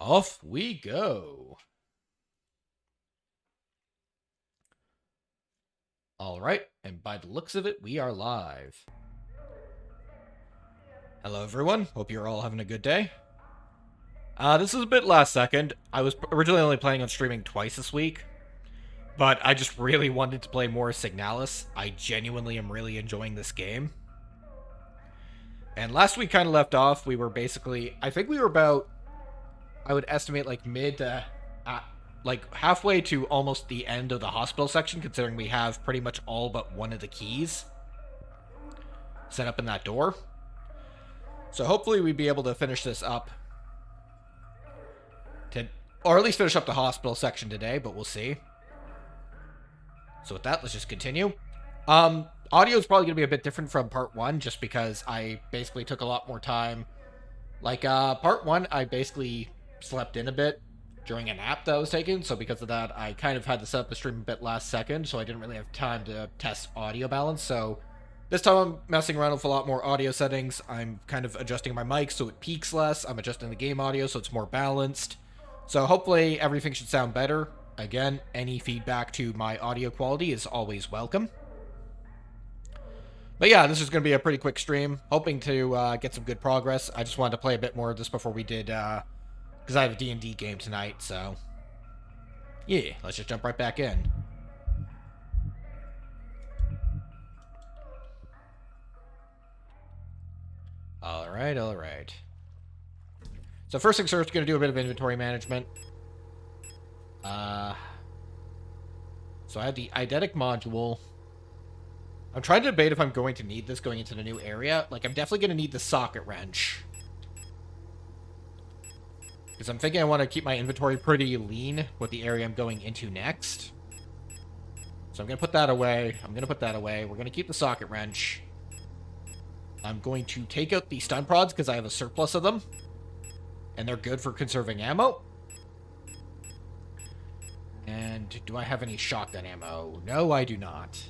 Off we go. All right, and by the looks of it, we are live. Hello, everyone. Hope you're all having a good day. This is a bit last second. I was originally only planning on streaming twice this week, but I just really wanted to play more Signalis. I genuinely am really enjoying this game. And last week kind of left off. We were basically, I think we were about, I would estimate like mid to, like halfway to almost the end of the hospital section, considering we have pretty much all but one of the keys set up in that door. So hopefully we'd be able to finish this up, or at least finish up the hospital section today, but we'll see. So with that, let's just continue. Audio is probably going to be a bit different from part one, just because I basically took a lot more time. Like, part one, I basically slept in a bit during a nap that I was taking, so because of that, I kind of had to set up the stream a bit last second, so I didn't really have time to test audio balance, so this time I'm messing around with a lot more audio settings. I'm kind of adjusting my mic so it peaks less. I'm adjusting the game audio so it's more balanced. So hopefully everything should sound better. Again, any feedback to my audio quality is always welcome. But yeah, this is going to be a pretty quick stream. Hoping to get some good progress. I just wanted to play a bit more of this before we did, because I have a D&D game tonight, so yeah, let's just jump right back in. Alright. So first things first, going to do a bit of inventory management. So I have the eidetic module. I'm trying to debate if I'm going to need this going into the new area. Like, I'm definitely going to need the socket wrench, because I'm thinking I want to keep my inventory pretty lean with the area I'm going into next. So I'm going to put that away. We're going to keep the socket wrench. I'm going to take out the stun prods because I have a surplus of them, and they're good for conserving ammo. And do I have any shotgun ammo? No, I do not.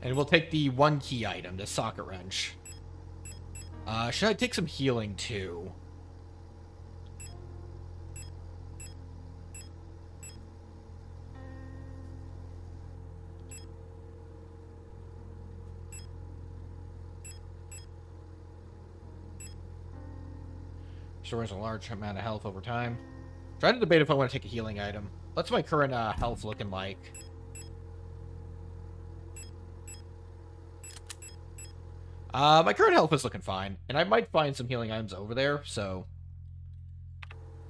And we'll take the one key item, the socket wrench. Should I take some healing too? Restores a large amount of health over time. Trying to debate if I want to take a healing item. What's my current health looking like? My current health is looking fine, and I might find some healing items over there, so...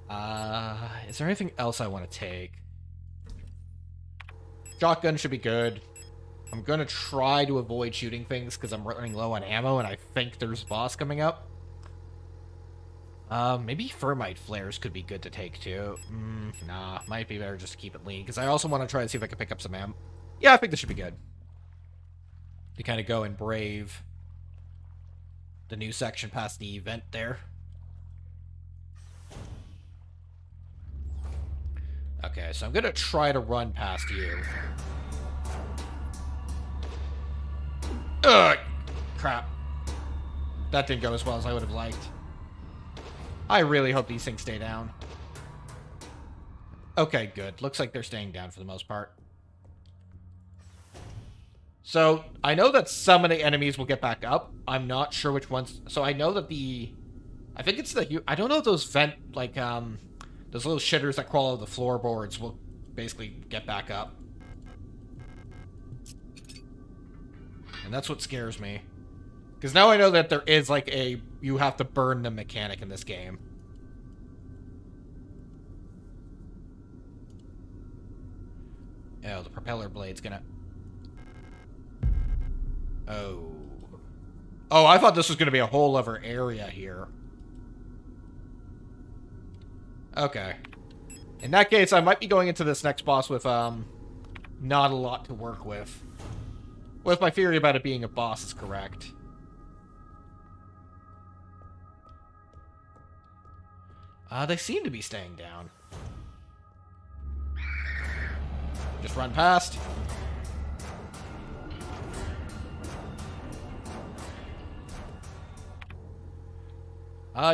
is there anything else I want to take? Shotgun should be good. I'm gonna try to avoid shooting things, because I'm running low on ammo, and I think there's a boss coming up. Maybe thermite flares could be good to take, too. Nah, might be better just to keep it lean, because I also want to try to see if I can pick up some ammo. Yeah, I think this should be good. To kind of go and brave the new section past the event there. Okay, so I'm gonna try to run past you. Ugh! Crap. That didn't go as well as I would have liked. I really hope these things stay down. Okay, good. Looks like they're staying down for the most part. So, I know that some of the enemies will get back up. I'm not sure which ones. So, I know that I think it's I don't know if those vent, like, those little shitters that crawl over the floorboards will basically get back up. And that's what scares me. Because now I know that there is, like, you have to burn the mechanic in this game. Oh, the propeller blade's gonna... Oh. Oh, I thought this was gonna be a whole other area here. Okay. In that case, I might be going into this next boss with, not a lot to work with. Well, if my theory about it being a boss is correct. They seem to be staying down. Just run past.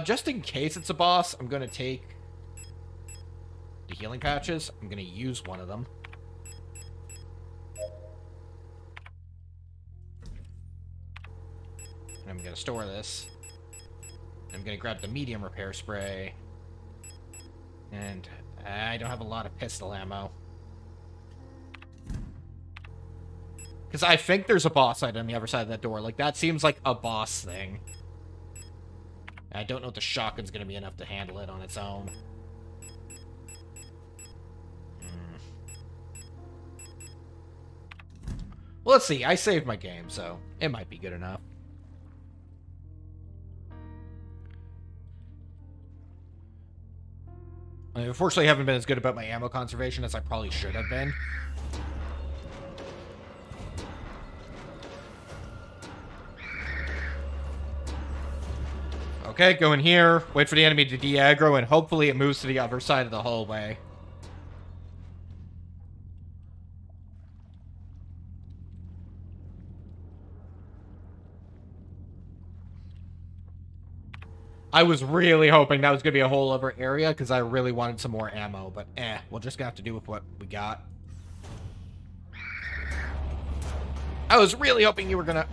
Just in case it's a boss, I'm gonna take the healing patches. I'm gonna use one of them. And I'm gonna store this. I'm gonna grab the medium repair spray. And I don't have a lot of pistol ammo. Because I think there's a boss fight on the other side of that door. Like, that seems like a boss thing. I don't know if the shotgun's going to be enough to handle it on its own. Well, let's see. I saved my game, so it might be good enough. I unfortunately haven't been as good about my ammo conservation as I probably should have been. Okay, go in here, wait for the enemy to de-aggro, and hopefully it moves to the other side of the hallway. I was really hoping that was going to be a whole other area, because I really wanted some more ammo, but we'll just have to do with what we got. I was really hoping you were going to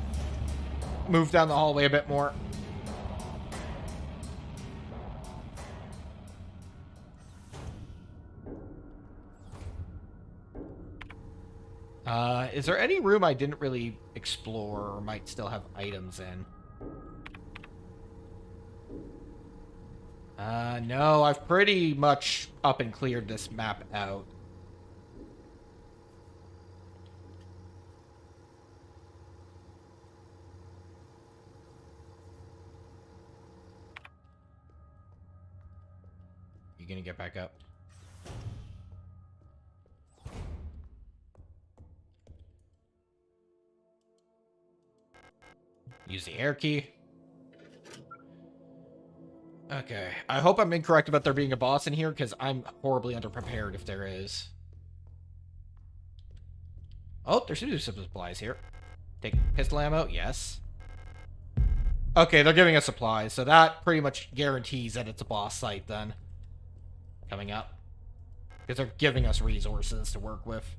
move down the hallway a bit more. Is there any room I didn't really explore or might still have items in? No, I've pretty much up and cleared this map out. You gonna get back up? Use the air key. Okay. I hope I'm incorrect about there being a boss in here, because I'm horribly underprepared if there is. Oh, there should be some supplies here. Take pistol ammo? Yes. Okay, they're giving us supplies, so that pretty much guarantees that it's a boss fight then. Coming up. Because they're giving us resources to work with.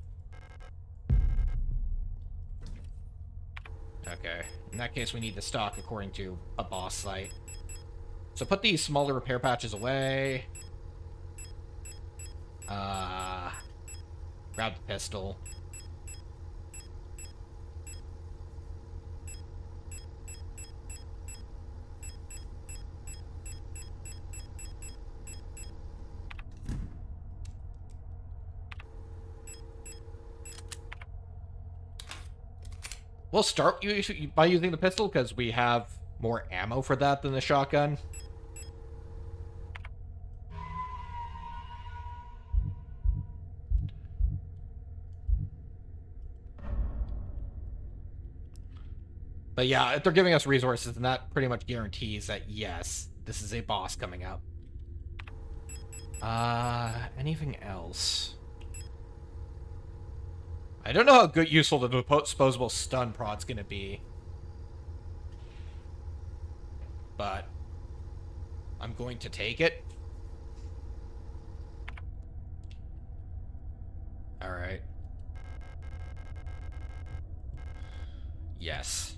Okay. In that case, we need to stock according to a boss site. So put these smaller repair patches away. Grab the pistol. We'll start by using the pistol because we have more ammo for that than the shotgun. But yeah, if they're giving us resources, then that pretty much guarantees that, yes, this is a boss coming up. Anything else? I don't know how good useful the disposable stun prod's gonna be. But I'm going to take it. Alright. Yes.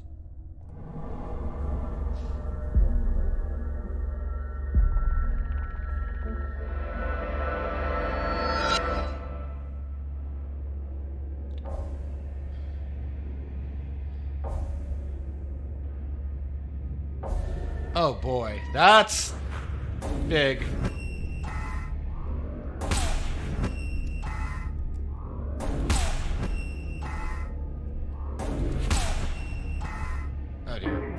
Oh boy, that's big. Oh dear.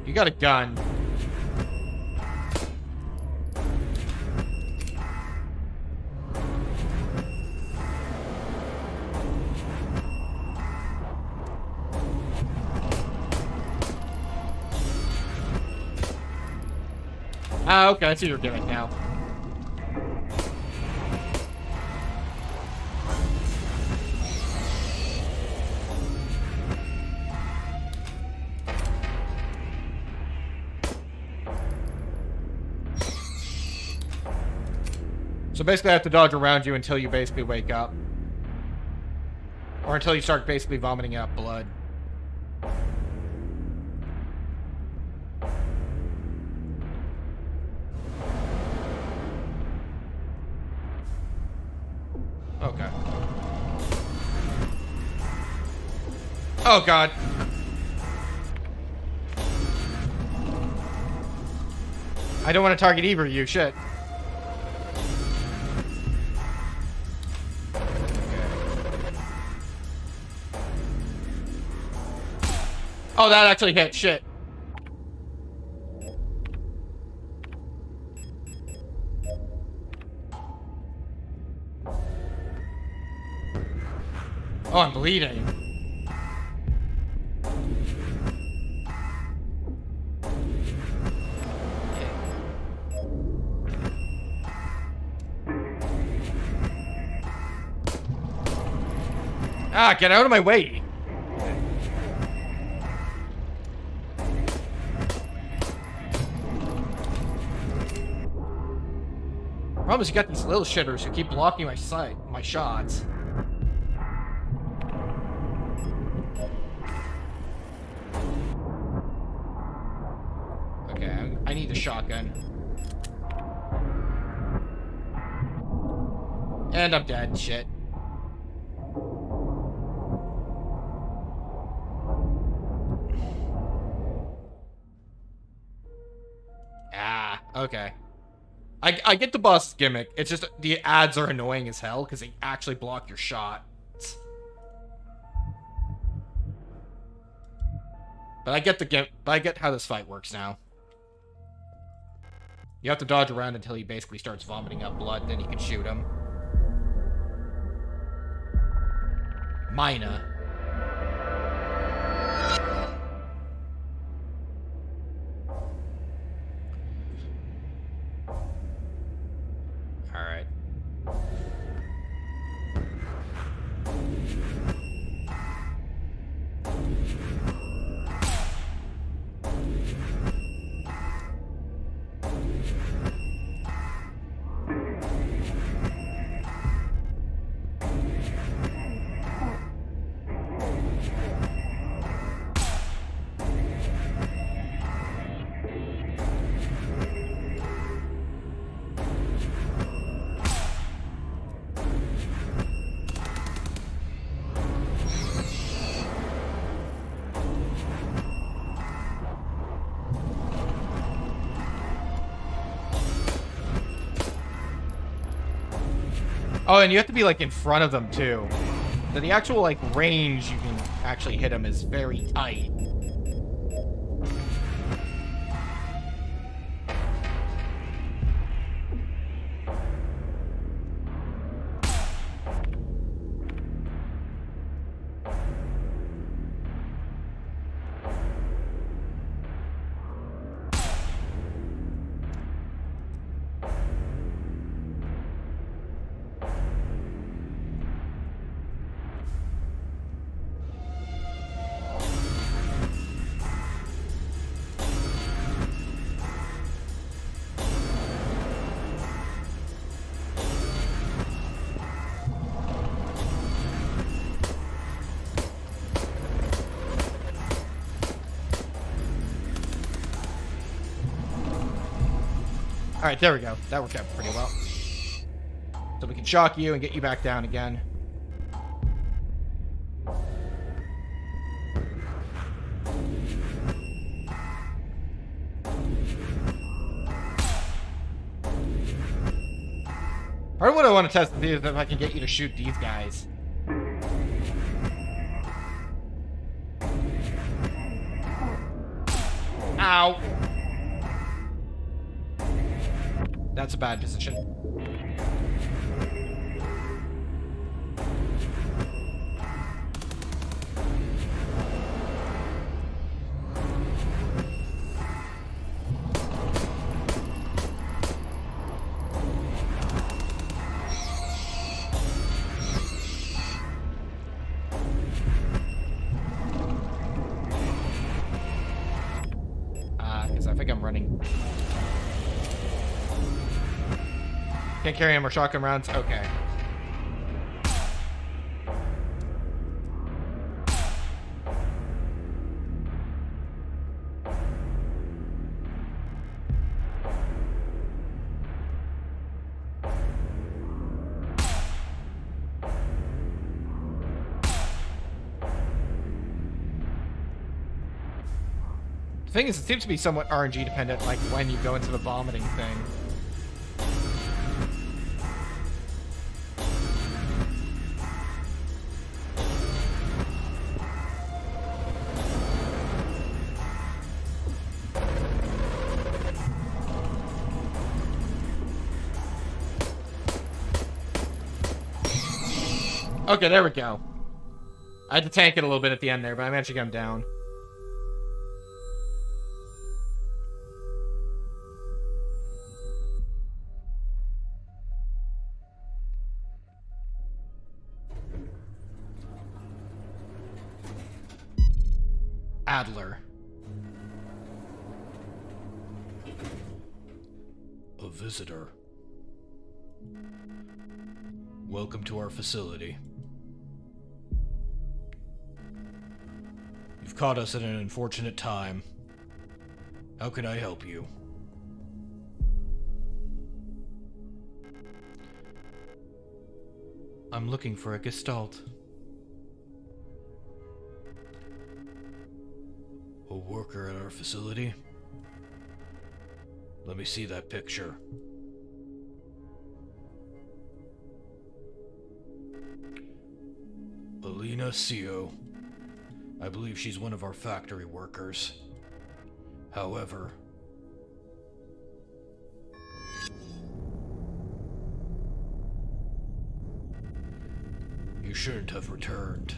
You got a gun. Ah, okay, I see your gimmick now. So basically I have to dodge around you until you basically wake up. Or until you start basically vomiting out blood. Okay. Oh god. I don't want to target either of you, shit. Oh, that actually hit, shit. Oh, I'm bleeding. Ah, get out of my way. Problem is you got these little shitters who keep blocking my sight, my shots. Okay, I need a shotgun. And I'm dead, shit. Ah, okay. I get the boss's gimmick. It's just the ads are annoying as hell because they actually block your shots. But I get the gimmick. But I get how this fight works now. You have to dodge around until he basically starts vomiting up blood, then you can shoot him. Mina. Alright. Oh, and you have to be, like, in front of them, too. So the actual, like, range you can actually hit them is very tight. Alright, there we go. That worked out pretty well. So we can shock you and get you back down again. Part of what I want to test is if I can get you to shoot these guys. Ow! That's a bad position. Because I think I'm running. Can't carry him or shotgun rounds? Okay. The thing is, it seems to be somewhat RNG dependent, like when you go into the vomiting thing. Okay, there we go. I had to tank it a little bit at the end there, but I managed to get him down. Adler. A visitor. Welcome to our facility. You've caught us at an unfortunate time. How can I help you? I'm looking for a Gestalt. A worker at our facility? Let me see that picture. Alina Sio. I believe she's one of our factory workers. However, you shouldn't have returned.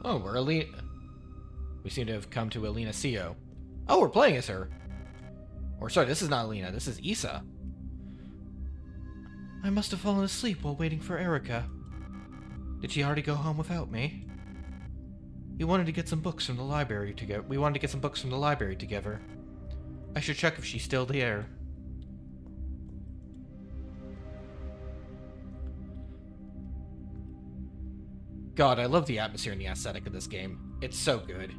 Oh, we're Alina. We seem to have come to Alina Sio. Oh, we're playing as her. Or sorry, this is not Alina, this is Issa. I must have fallen asleep while waiting for Erica. Did she already go home without me? We wanted to get some books from the library together. I should check if she's still there. God, I love the atmosphere and the aesthetic of this game. It's so good.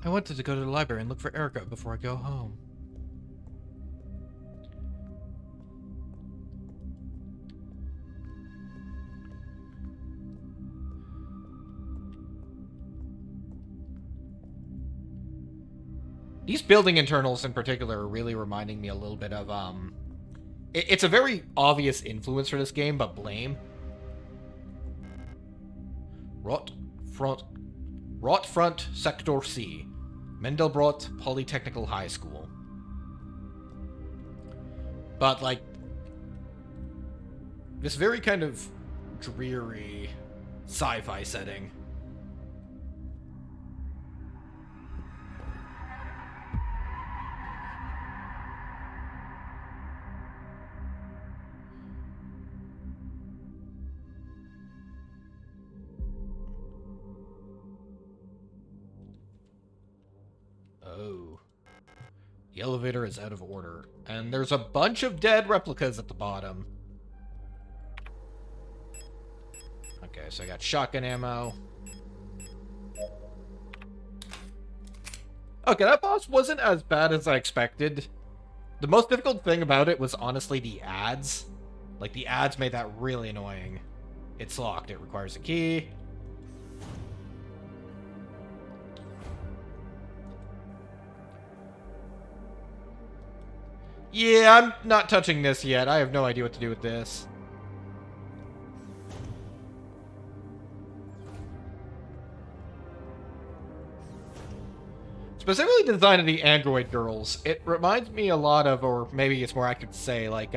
I wanted to go to the library and look for Erica before I go home. These building internals in particular are really reminding me a little bit of, it's a very obvious influence for this game, but Blame. Rotfront Sector C. Mendelbrot Polytechnical High School. But, like, this very kind of dreary sci-fi setting. Oh. The elevator is out of order. And there's a bunch of dead replicas at the bottom. Okay, so I got shotgun ammo. Okay, that boss wasn't as bad as I expected. The most difficult thing about it was honestly the ads. Like, the ads made that really annoying. It's locked. It requires a key. Yeah, I'm not touching this yet. I have no idea what to do with this. Specifically the design of the android girls, it reminds me a lot of, or maybe it's more accurate to say, like,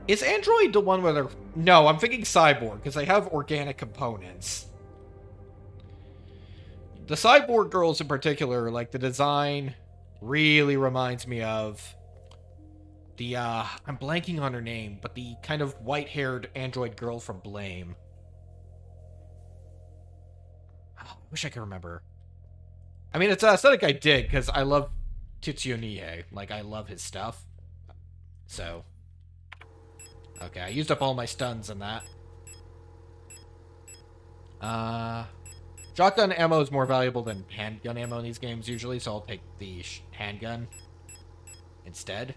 is android the one where they're... No, I'm thinking cyborg, because they have organic components. The cyborg girls in particular, like, the design really reminds me of the, I'm blanking on her name, but the kind of white-haired android girl from Blame. Oh, I wish I could remember. I mean, it's an aesthetic I dig, because I love Tetsuya. Like, I love his stuff. So. Okay, I used up all my stuns in that. Shotgun ammo is more valuable than handgun ammo in these games, usually, so I'll take the handgun instead.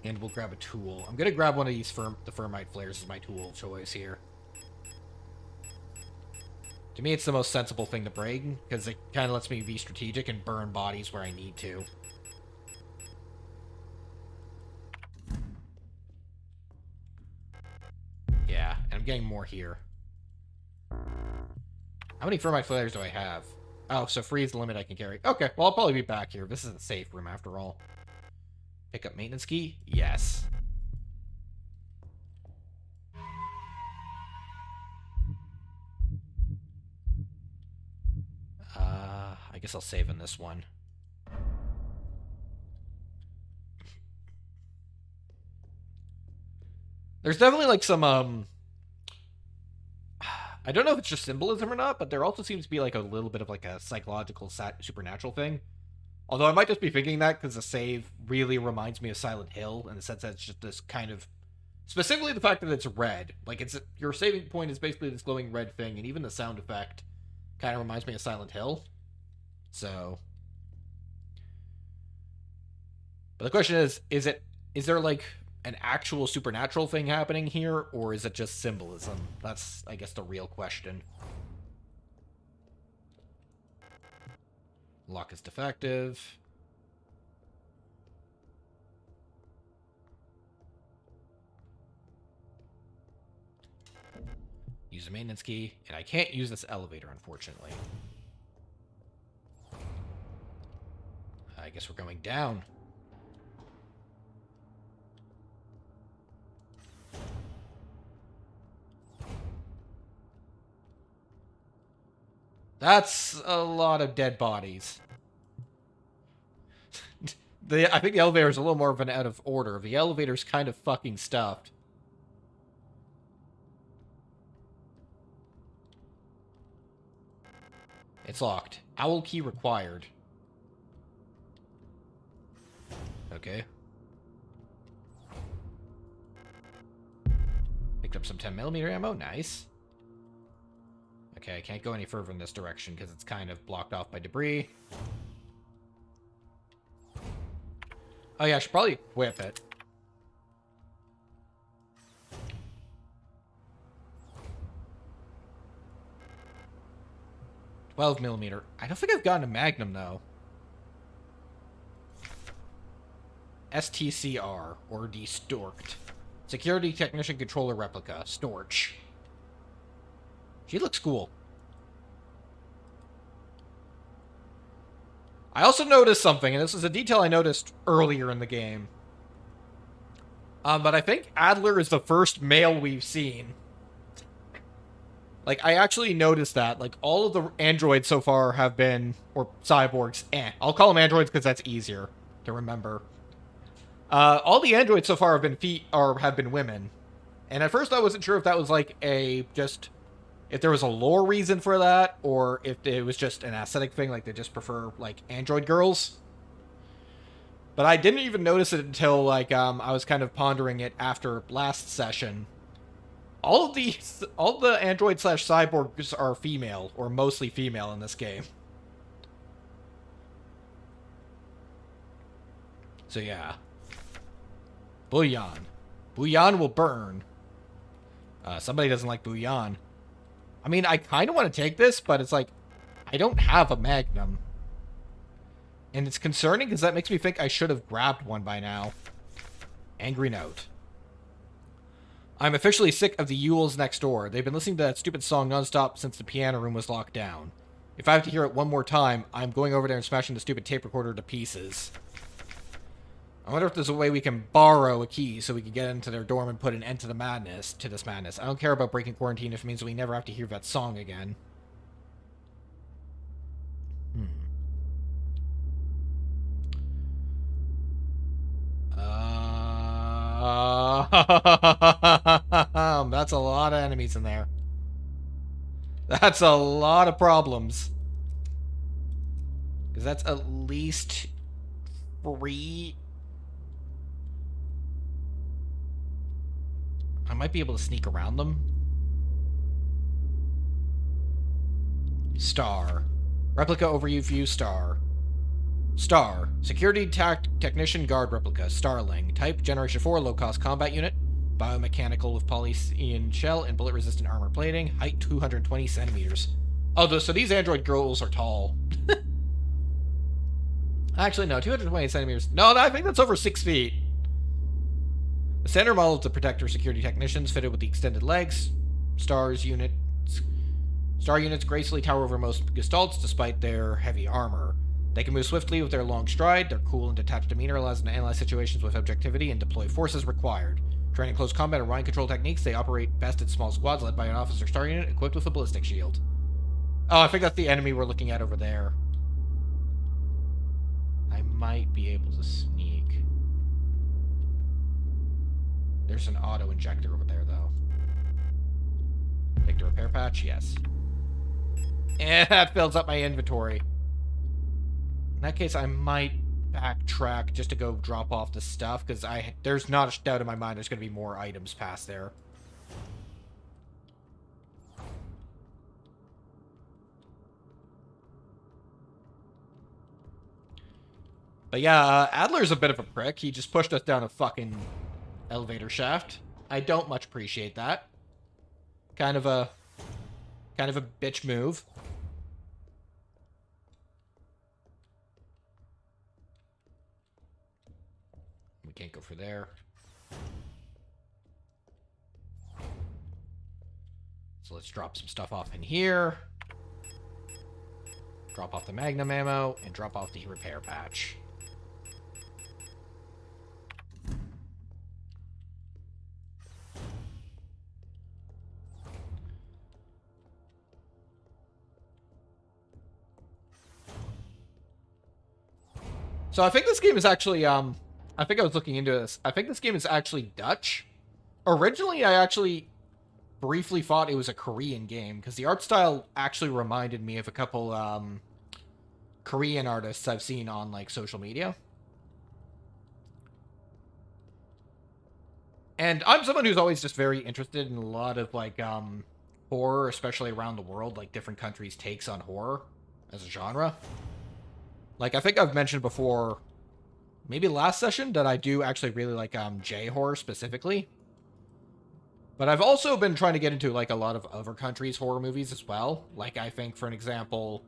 And we'll grab a tool. I'm gonna grab one of these the Thermite Flares as my tool of choice here. To me, it's the most sensible thing to bring, because it kind of lets me be strategic and burn bodies where I need to. Yeah, and I'm getting more here. How many Thermite Flares do I have? Oh, so free is the limit I can carry. Okay, well, I'll probably be back here. This is a safe room, after all. Pick up maintenance key? Yes. I guess I'll save in this one. There's definitely, like, some, I don't know if it's just symbolism or not, but there also seems to be, like, a little bit of, like, a psychological, supernatural thing. Although I might just be thinking that because the save really reminds me of Silent Hill in the sense that it's just this kind of... Specifically the fact that it's red. Like, your saving point is basically this glowing red thing, and even the sound effect kind of reminds me of Silent Hill. So... But the question is there, like, an actual supernatural thing happening here, or is it just symbolism? That's, I guess, the real question. Lock is defective. Use a maintenance key, and I can't use this elevator, unfortunately. I guess we're going down. That's a lot of dead bodies. I think the elevator is a little more of an out of order. The elevator's kind of fucking stuffed. It's locked. Owl key required. Okay. Picked up some 10mm ammo. Nice. Okay, I can't go any further in this direction because it's kind of blocked off by debris. Oh yeah, I should probably whip it. .12mm. I don't think I've gotten a Magnum, though. STCR, or Destorked. Security Technician Controller Replica. Storch. She looks cool. I also noticed something, and this is a detail I noticed earlier in the game. But I think Adler is the first male we've seen. Like, I actually noticed that. Like, all of the androids so far have been... Or cyborgs. I'll call them androids because that's easier to remember. All the androids so far have been women. And at first I wasn't sure if that was like if there was a lore reason for that, or if it was just an aesthetic thing, like they just prefer, like, android girls. But I didn't even notice it until, like, I was kind of pondering it after last session. All the android/cyborgs are female, or mostly female in this game. So yeah. Bouillon. Bouillon will burn. Somebody doesn't like bouillon. I mean, I kind of want to take this, but it's like, I don't have a Magnum. And it's concerning because that makes me think I should have grabbed one by now. Angry note. I'm officially sick of the Yules next door. They've been listening to that stupid song nonstop since the piano room was locked down. If I have to hear it one more time, I'm going over there and smashing the stupid tape recorder to pieces. I wonder if there's a way we can borrow a key so we can get into their dorm and put an end to this madness. I don't care about breaking quarantine if it means we never have to hear that song again. That's a lot of enemies in there. That's a lot of problems. Because that's at least 3. I might be able to sneak around them. Star. Replica overview view star. Star. Security technician guard replica. Starling. Type Generation 4 low-cost combat unit. Biomechanical with polyethylene shell and bullet-resistant armor plating. Height 220 centimeters. Oh, so these android girls are tall. Actually, no. 220 centimeters. No, I think that's over 6 feet. The standard model of the Protector security technicians fitted with the extended legs. Star units gracefully tower over most gestalts despite their heavy armor. They can move swiftly with their long stride. Their cool and detached demeanor allows them to analyze situations with objectivity and deploy forces required. Trained in close combat and mind control techniques, they operate best in small squads led by an officer star unit equipped with a ballistic shield. Oh, I think that's the enemy we're looking at over there. I might be able to sneak. There's an auto-injector over there, though. Take the repair patch? Yes. And that fills up my inventory. In that case, I might backtrack just to go drop off the stuff, because there's not a doubt in my mind there's going to be more items past there. But yeah, Adler's a bit of a prick. He just pushed us down a fucking elevator shaft. I don't much appreciate that. Kind of a bitch move. We can't go for there. So let's drop some stuff off in here. Drop off the magnum ammo and drop off the repair patch. So I think this game is actually, I think I was looking into this. I think this game is actually Dutch. Originally, I actually briefly thought it was a Korean game, because the art style actually reminded me of a couple, Korean artists I've seen on, like, social media. And I'm someone who's always just very interested in a lot of, like, horror, especially around the world, like, different countries' takes on horror as a genre. Like, I think I've mentioned before, maybe last session, that I do actually really like J-horror specifically. But I've also been trying to get into, like, a lot of other countries' horror movies as well. Like, I think, for an example,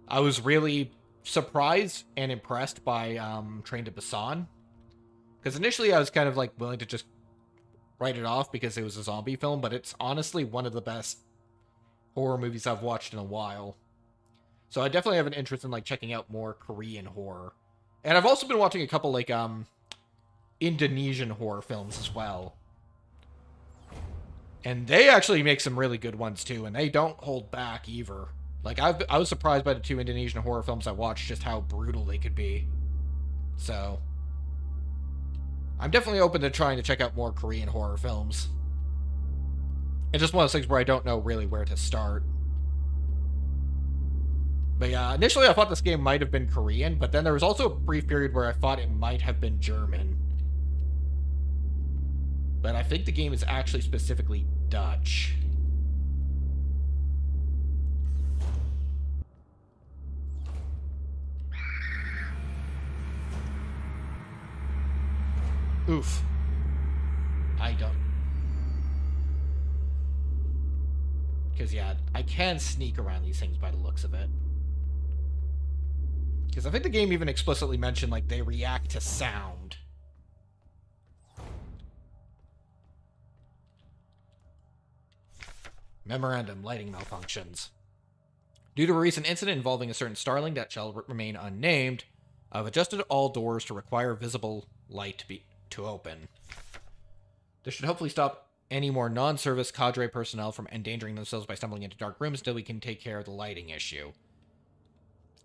I was really surprised and impressed by Train to Busan. Because initially I was kind of, like, willing to just write it off because it was a zombie film, but it's honestly one of the best horror movies I've watched in a while. So I definitely have an interest in, like, checking out more Korean horror. And I've also been watching a couple, like, Indonesian horror films as well. And they actually make some really good ones, too, and they don't hold back, either. Like, I was surprised by the 2 Indonesian horror films I watched, just how brutal they could be. So I'm definitely open to trying to check out more Korean horror films. It's just one of those things where I don't know really where to start. But yeah, initially I thought this game might have been Korean, but then there was also a brief period where I thought it might have been German. But I think the game is actually specifically Dutch. Oof. I don't. Because, yeah, I can sneak around these things by the looks of it. Because I think the game even explicitly mentioned, like, they react to sound. Memorandum, lighting malfunctions. Due to a recent incident involving a certain starling that shall remain unnamed, I've adjusted all doors to require visible light to open. This should hopefully stop any more non-service cadre personnel from endangering themselves by stumbling into dark rooms until we can take care of the lighting issue.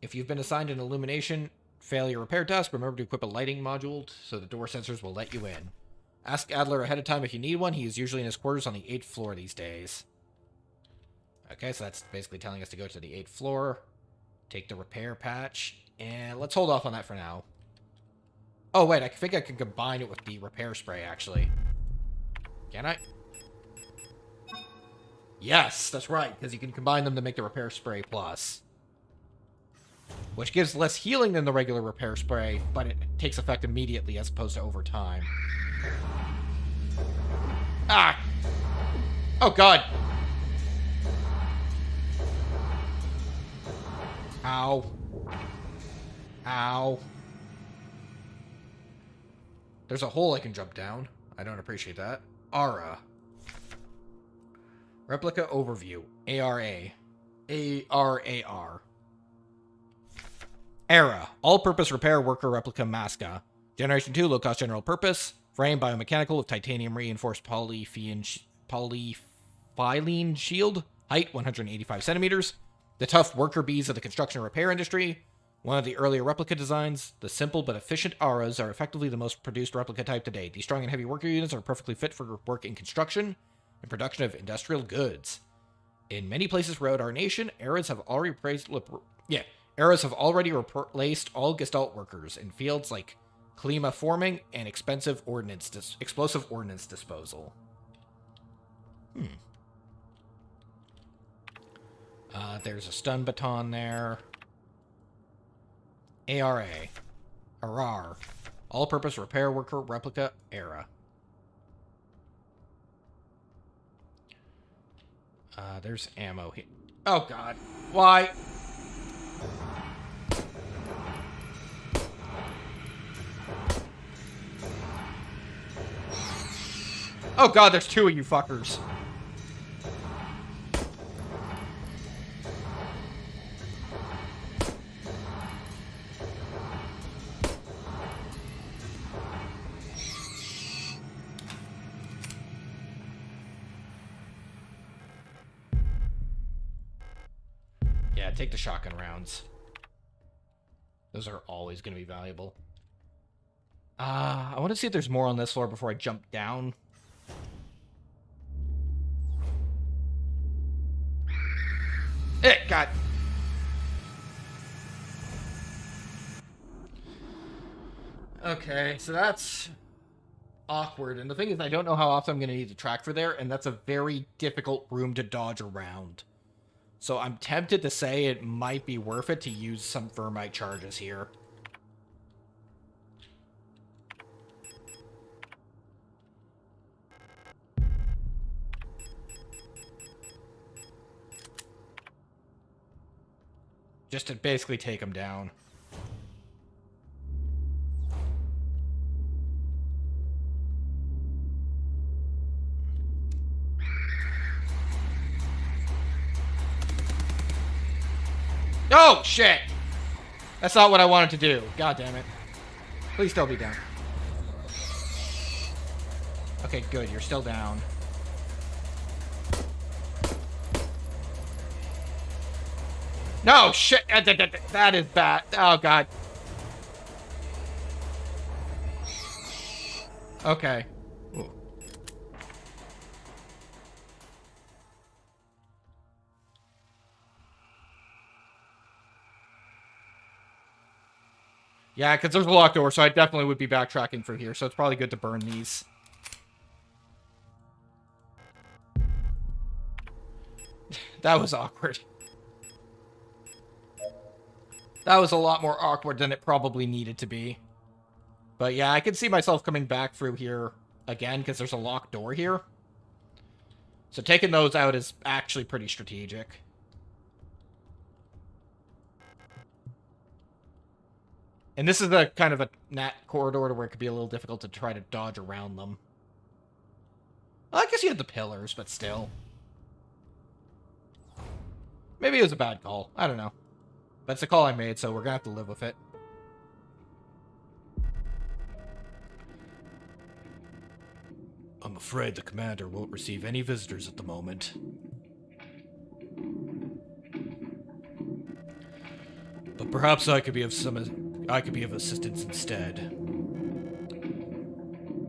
If you've been assigned an illumination failure repair task, remember to equip a lighting module so the door sensors will let you in. Ask Adler ahead of time if you need one. He is usually in his quarters on the 8th floor these days. Okay, so that's basically telling us to go to the 8th floor, take the repair patch, and let's hold off on that for now. Oh, wait, I think I can combine it with the repair spray, actually. Can I? Yes, that's right, because you can combine them to make the repair spray plus. Which gives less healing than the regular repair spray, but it takes effect immediately as opposed to over time. Ah! Oh, God! Ow. Ow. There's a hole I can jump down. I don't appreciate that. Aura. Replica Overview. ARA. ARAR. Era. All-purpose repair worker replica Masca. Generation 2, low-cost general purpose. Frame biomechanical with titanium reinforced polyphylene shield. Height 185 centimeters. The tough worker bees of the construction and repair industry. One of the earlier replica designs, the simple but efficient auras are effectively the most produced replica type to date. These strong and heavy worker units are perfectly fit for work in construction and production of industrial goods. In many places throughout our nation, eras have already replaced all Gestalt workers in fields like klima forming and explosive ordnance disposal. There's a stun baton there. ARA. ARAR. All-purpose repair worker replica era. There's ammo here. Oh, God. Why? Oh, God, there's two of you fuckers. Yeah, take the shotgun rounds. Those are always going to be valuable. I want to see if there's more on this floor before I jump down. God. Okay, so that's awkward. And the thing is, I don't know how often I'm going to need to track for there, and that's a very difficult room to dodge around. So I'm tempted to say it might be worth it to use some thermite charges here. Just to basically take them down. Oh, shit! That's not what I wanted to do. God damn it. Please still be down. Okay, good. You're still down. No, shit! That is bad. Oh, God. Okay. Ooh. Yeah, because there's a locked door, so I definitely would be backtracking from here, so it's probably good to burn these. That was awkward. That was a lot more awkward than it probably needed to be. But yeah, I can see myself coming back through here again, because there's a locked door here. So taking those out is actually pretty strategic. And this is a kind of a corridor where it could be a little difficult to try to dodge around them. Well, I guess you had the pillars, but still. Maybe it was a bad call. I don't know. That's the call I made, so we're gonna have to live with it. I'm afraid the commander won't receive any visitors at the moment. But perhaps I could be of assistance instead.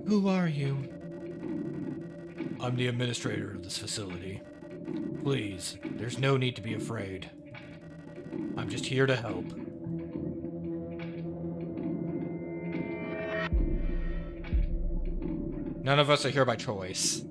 Who are you? I'm the administrator of this facility. Please, there's no need to be afraid. I'm just here to help. None of us are here by choice.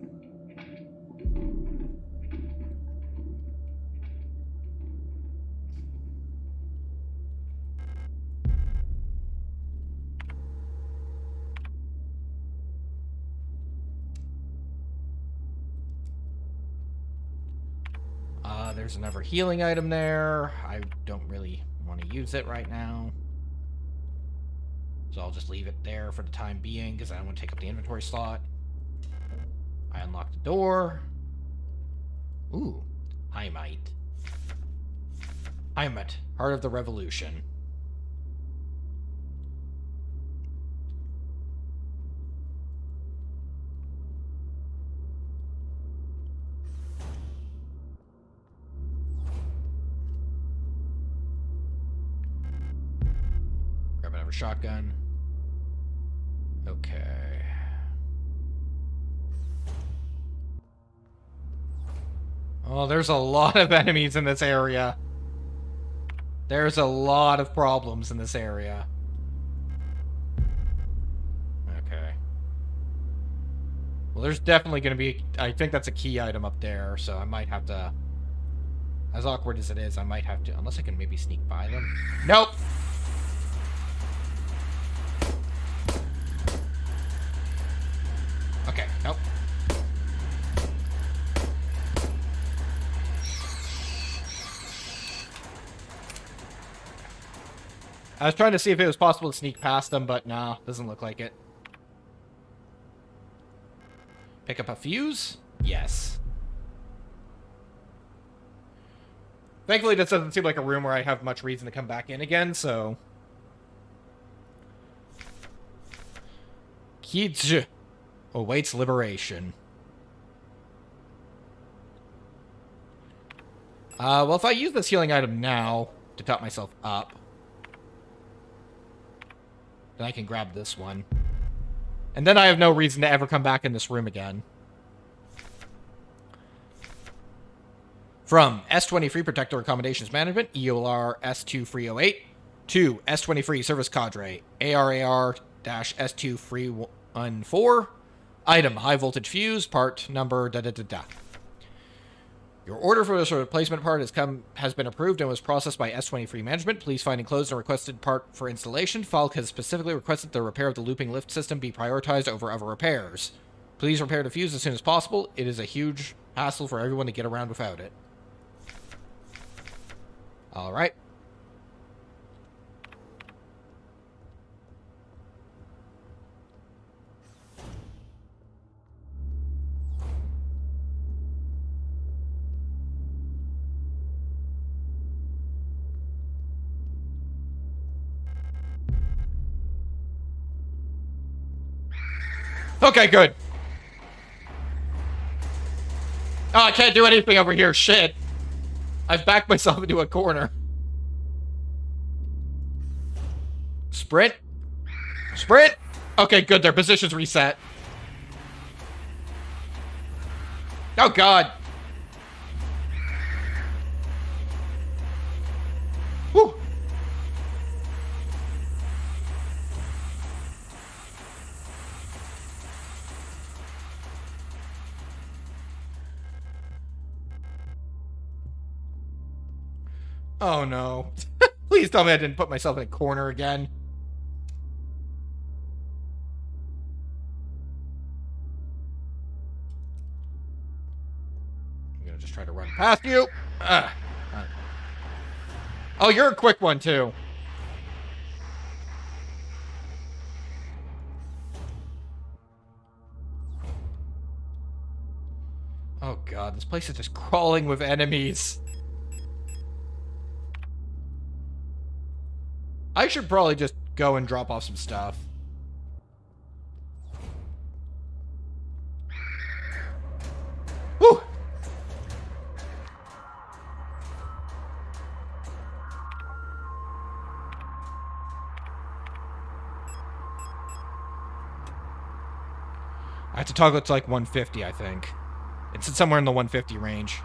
There's another healing item there. I don't really want to use it right now. So I'll just leave it there for the time being, because I don't want to take up the inventory slot. I unlock the door. Ooh, Heimat. Heimat, Heart of the Revolution. Grab another shotgun. Okay. Oh, there's a lot of enemies in this area. There's a lot of problems in this area. Okay. Well, there's definitely going to be... I think that's a key item up there, so I might have to... As awkward as it is, I might have to... Unless I can maybe sneak by them. Nope! Okay, nope. I was trying to see if it was possible to sneak past them, but nah, doesn't look like it. Pick up a fuse? Yes. Thankfully, this doesn't seem like a room where I have much reason to come back in again, so... Kij awaits liberation. Well, if I use this healing item now to top myself up, then I can grab this one. And then I have no reason to ever come back in this room again. From S23 Protector Accommodations Management, EOR S2308, to S23 Service Cadre, ARAR-S2314, item, high voltage fuse, part number, da-da-da-da. Your order for this replacement part has been approved and was processed by S23 Management. Please find enclosed and requested part for installation. Falk has specifically requested the repair of the looping lift system be prioritized over other repairs. Please repair the fuse as soon as possible. It is a huge hassle for everyone to get around without it. Alright. Okay, good. Oh, I can't do anything over here. Shit. I've backed myself into a corner. Sprint. Sprint. Okay, good. Their position's reset. Oh, God. Whew. Oh, no. Please tell me I didn't put myself in a corner again. I'm gonna just try to run past you. Oh, you're a quick one, too. Oh, God. This place is just crawling with enemies. I should probably just go and drop off some stuff. Whew! I have to toggle it to like 150, I think. It's somewhere in the 150 range.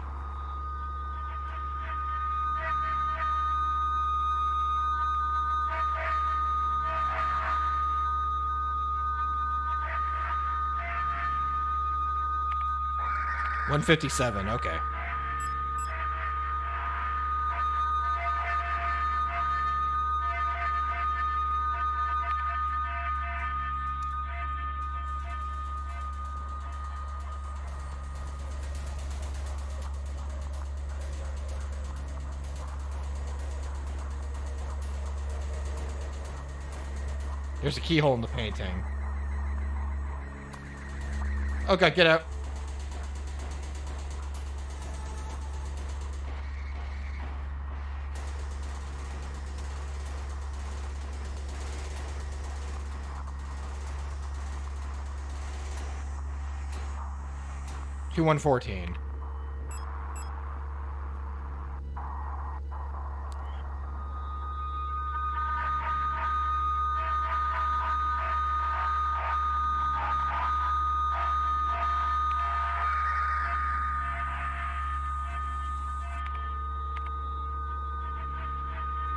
$157, okay. There's a keyhole in the painting. Okay, get out. To 114.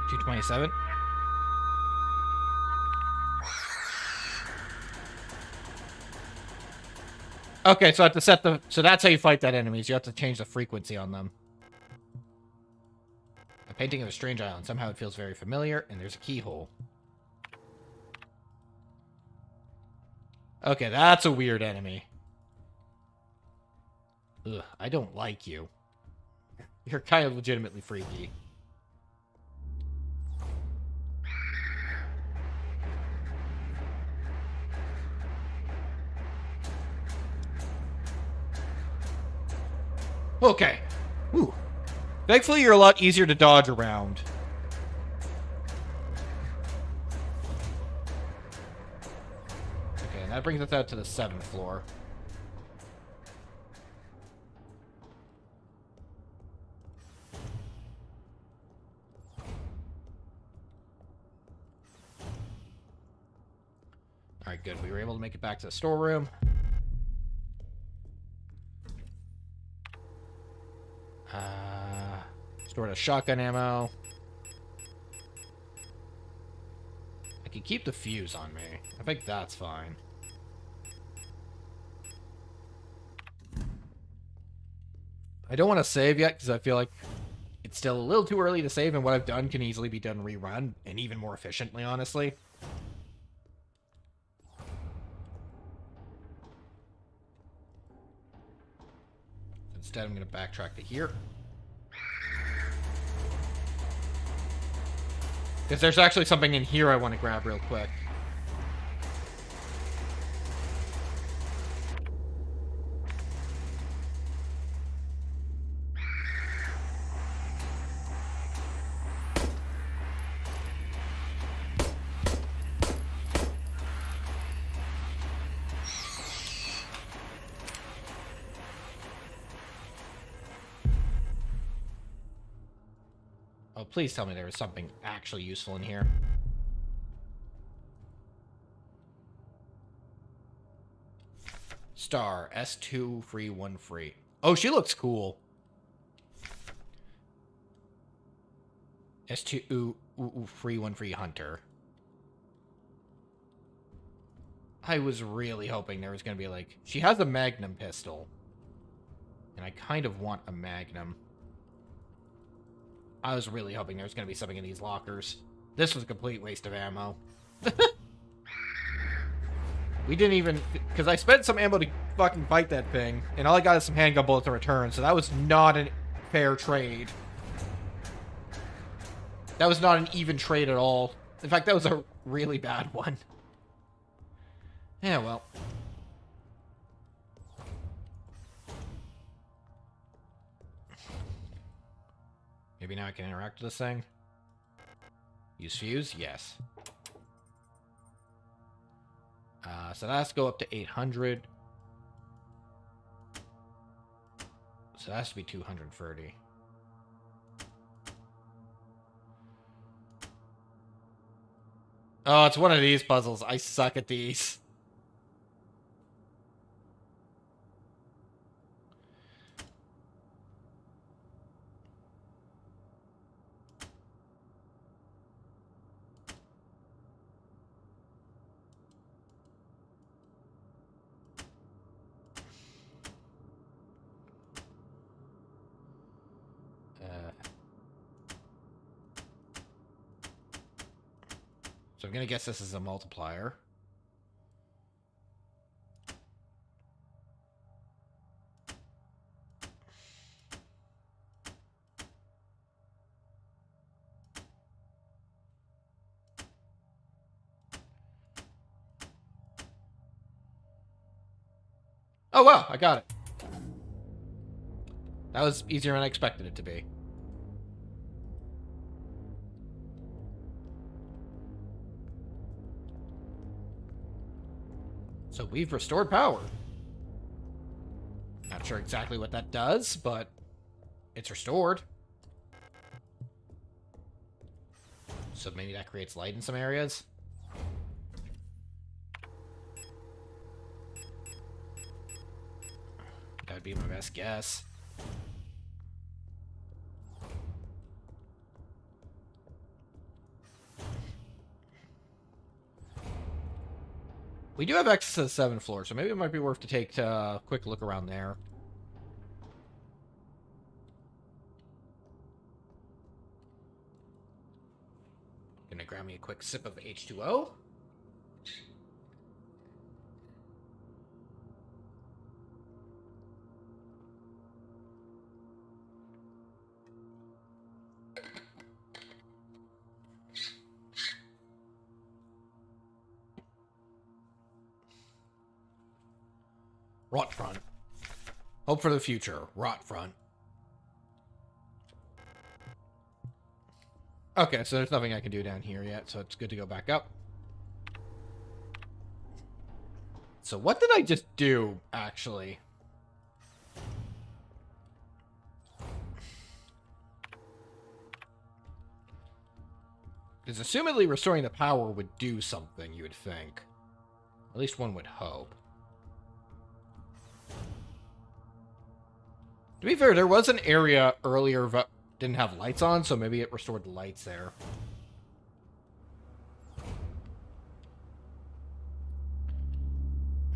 $227. Okay, so I have to set the... So that's how you fight that enemies. You have to change the frequency on them. A painting of a strange island. Somehow it feels very familiar, and there's a keyhole. Okay, that's a weird enemy. Ugh, I don't like you. You're kind of legitimately freaky. Okay. Ooh. Thankfully, you're a lot easier to dodge around. Okay, and that brings us out to the 7th floor. Alright, good. We were able to make it back to the storeroom. Stored a shotgun ammo. I can keep the fuse on me. I think that's fine. I don't want to save yet because I feel like it's still a little too early to save, and what I've done can easily be done rerun, and even more efficiently, honestly. Instead, I'm going to backtrack to here. Because there's actually something in here I want to grab real quick. Oh, please tell me there was something actually useful in here. Star, S2 free, 1 free. Oh, she looks cool. S2 free, 1 free hunter. I was really hoping there was going to be like... She has a magnum pistol. And I kind of want a magnum. I was really hoping there was going to be something in these lockers. This was a complete waste of ammo. We didn't even... Because I spent some ammo to fucking fight that thing, and all I got is some handgun bullets in return, so that was not a fair trade. That was not an even trade at all. In fact, that was a really bad one. Yeah, well... Maybe now I can interact with this thing. Use fuse? Yes. So that has to go up to 800. So that has to be 230. Oh, it's one of these puzzles. I suck at these. So I'm going to guess this is a multiplier. Oh, wow, I got it. That was easier than I expected it to be. So we've restored power. Not sure exactly what that does, but it's restored. So maybe that creates light in some areas. That would be my best guess. We do have access to the 7th floor, so maybe it might be worth to take a quick look around there. Gonna grab me a quick sip of H2O. Rot front. Hope for the future. Rot front. Okay, so there's nothing I can do down here yet, so it's good to go back up. So what did I just do, actually? Because assumedly restoring the power would do something, you would think. At least one would hope. To be fair, there was an area earlier that didn't have lights on, so maybe it restored the lights there.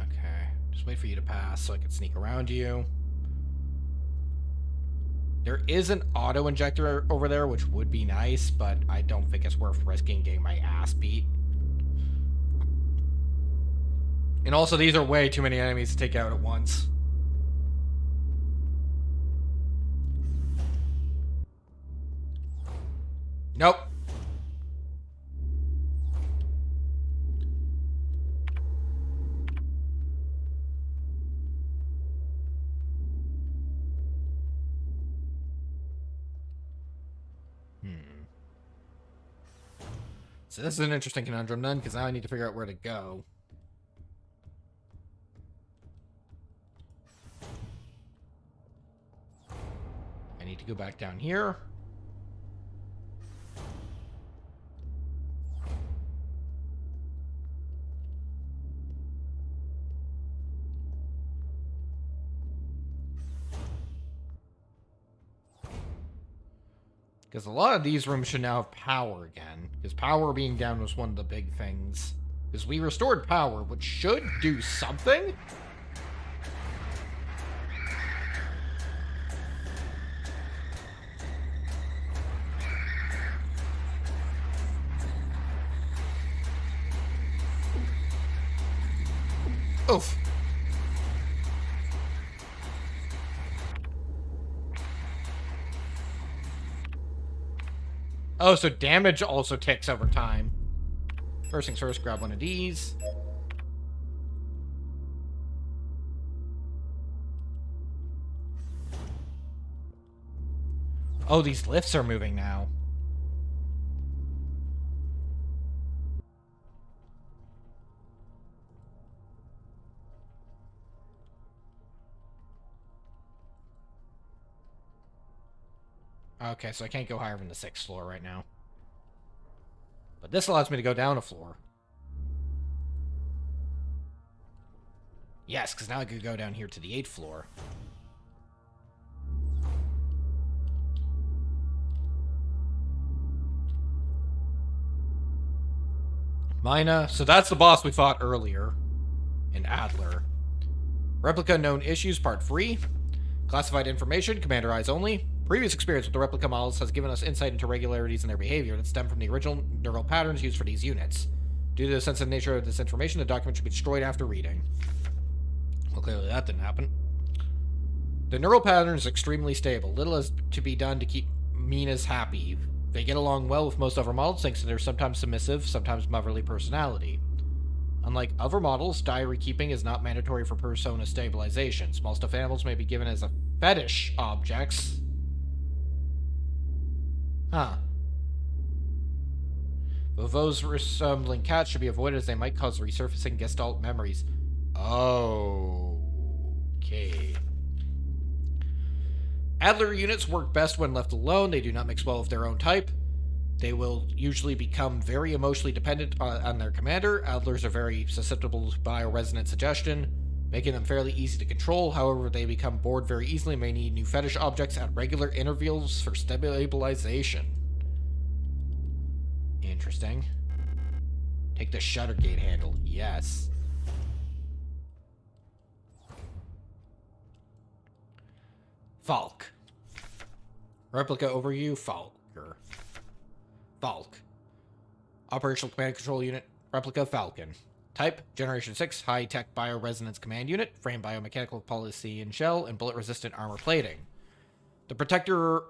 Okay. Just wait for you to pass so I can sneak around you. There is an auto injector over there, which would be nice, but I don't think it's worth risking getting my ass beat. And also, these are way too many enemies to take out at once. Nope. So this is an interesting conundrum then, because now I need to figure out where to go. I need to go back down here. Because a lot of these rooms should now have power again. Because power being down was one of the big things. Because we restored power, which should do something. Oof. Oh, so damage also ticks over time. First things first, grab one of these. Oh, these lifts are moving now. Okay, so I can't go higher than the 6th floor right now. But this allows me to go down a floor. Yes, because now I could go down here to the 8th floor. Mina. So that's the boss we fought earlier in Adler. Replica known issues, part 3. Classified information, Commander Eyes only. Previous experience with the replica models has given us insight into regularities in their behavior that stem from the original neural patterns used for these units. Due to the sensitive nature of this information, the document should be destroyed after reading. Well, clearly that didn't happen. The neural pattern is extremely stable. Little is to be done to keep Mina's happy. They get along well with most other models thanks to their sometimes submissive, sometimes motherly personality. Unlike other models, diary keeping is not mandatory for persona stabilization. Small stuffed animals may be given as a fetish objects. Huh. Though those resembling cats should be avoided as they might cause resurfacing Gestalt memories. Okay. Adler units work best when left alone. They do not mix well with their own type. They will usually become very emotionally dependent on their commander. Adlers are very susceptible to bioresonant suggestion, making them fairly easy to control. However, they become bored very easily and may need new fetish objects at regular intervals for stabilization. Interesting. Take the shutter gate handle. Yes. Falk. Replica overview, Falker. Falk. Operational Command and Control Unit, Replica Falcon. Type, Generation 6, High-Tech Bioresonance Command Unit, Frame Biomechanical Policy and Shell, and Bullet-Resistant Armor Plating. The Protector...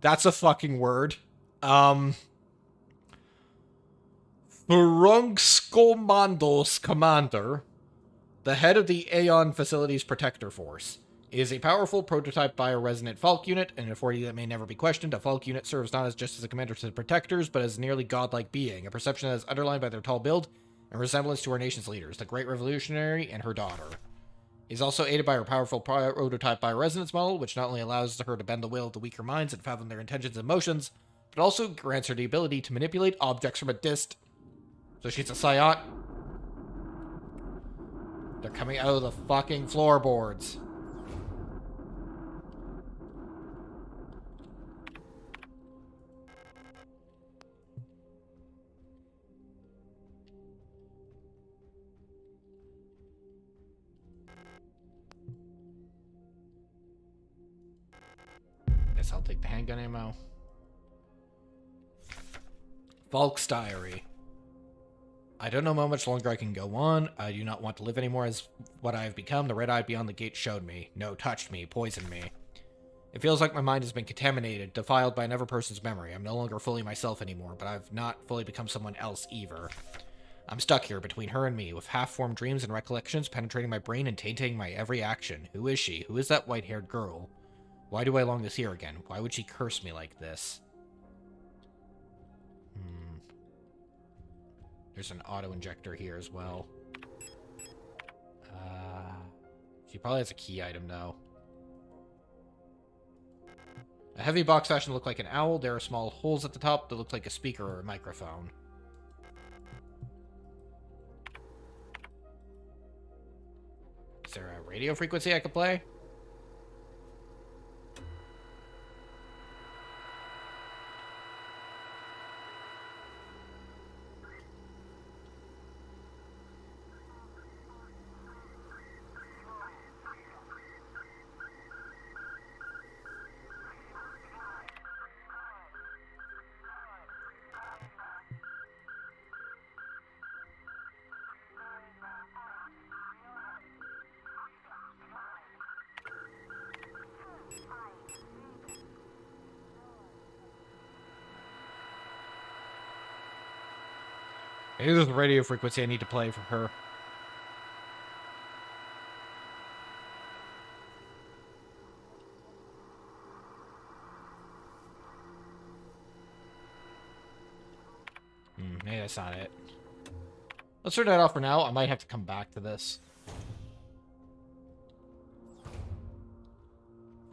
That's a fucking word. Frungscomandos Commander, the head of the Aeon Facilities Protector Force, is a powerful prototype bioresonant Falk unit, and an authority that may never be questioned. A Falk unit serves not as just as a commander to the Protectors, but as a nearly godlike being, a perception that is underlined by their tall build and resemblance to our nation's leaders, the Great Revolutionary and her daughter. Is also aided by her powerful prototype bioresonance model, which not only allows her to bend the will of the weaker minds and fathom their intentions and emotions, but also grants her the ability to manipulate objects from a distance. So she's a Psiot. They're coming out of the fucking floorboards. Guess I'll take the handgun ammo. Falk's Diary. I don't know how much longer I can go on. I do not want to live anymore as what I have become. The red-eyed beyond the gate showed me. No, touched me, poisoned me. It feels like my mind has been contaminated, defiled by another person's memory. I'm no longer fully myself anymore, but I've not fully become someone else either. I'm stuck here between her and me, with half-formed dreams and recollections penetrating my brain and tainting my every action. Who is she? Who is that white-haired girl? Why do I long to see her again? Why would she curse me like this? There's an auto-injector here as well. She probably has a key item, though. A heavy box fashion look like an owl. There are small holes at the top that look like a speaker or a microphone. Is there a radio frequency I could play? Maybe there's a radio frequency I need to play for her. Maybe that's not it. Let's turn that off for now. I might have to come back to this.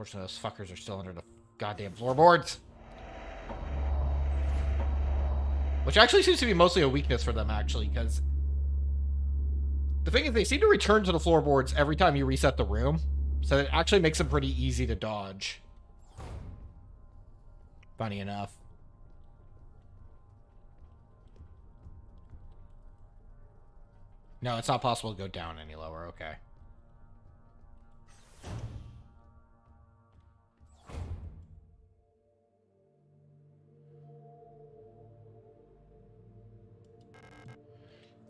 Fortunately, those fuckers are still under the goddamn floorboards. Which actually seems to be mostly a weakness for them, actually, because the thing is, they seem to return to the floorboards every time you reset the room, so it actually makes them pretty easy to dodge. Funny enough. No, it's not possible to go down any lower, okay.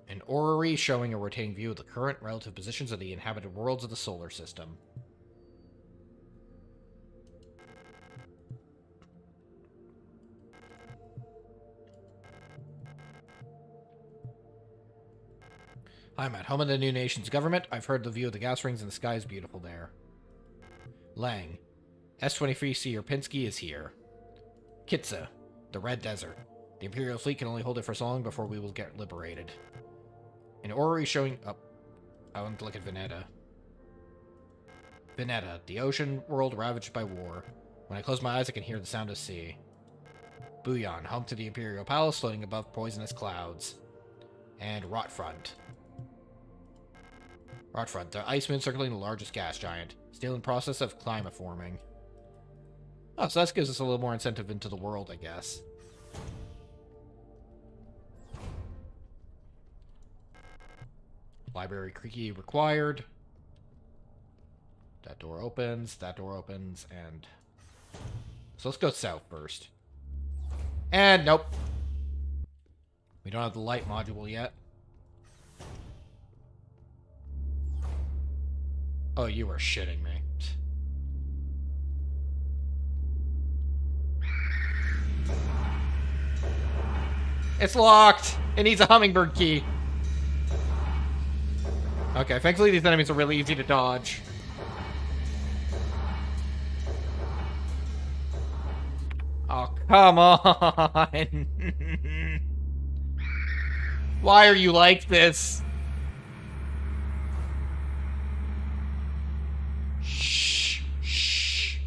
An orrery showing a rotating view of the current relative positions of the inhabited worlds of the solar system. I'm at home in the new nation's government. I've heard the view of the gas rings and the sky is beautiful there. Lang. S-23C Yerpinski is here. Kitsa. The Red Desert. The Imperial fleet can only hold it for so long before we will get liberated. An orrery showing... Oh, I want to look at Veneta. Veneta. The ocean world ravaged by war. When I close my eyes, I can hear the sound of sea. Buyan. Home to the Imperial Palace floating above poisonous clouds. And Rotfront. Rotfront, the ice moon circling the largest gas giant. Still in process of climate forming. Oh, so that gives us a little more incentive into the world, I guess. Library key required. That door opens, and... So let's go south first. And nope. We don't have the light module yet. Oh, you are shitting me. It's locked! It needs a hummingbird key. Okay, thankfully these enemies are really easy to dodge. Oh, come on! Why are you like this? Shh. Shh.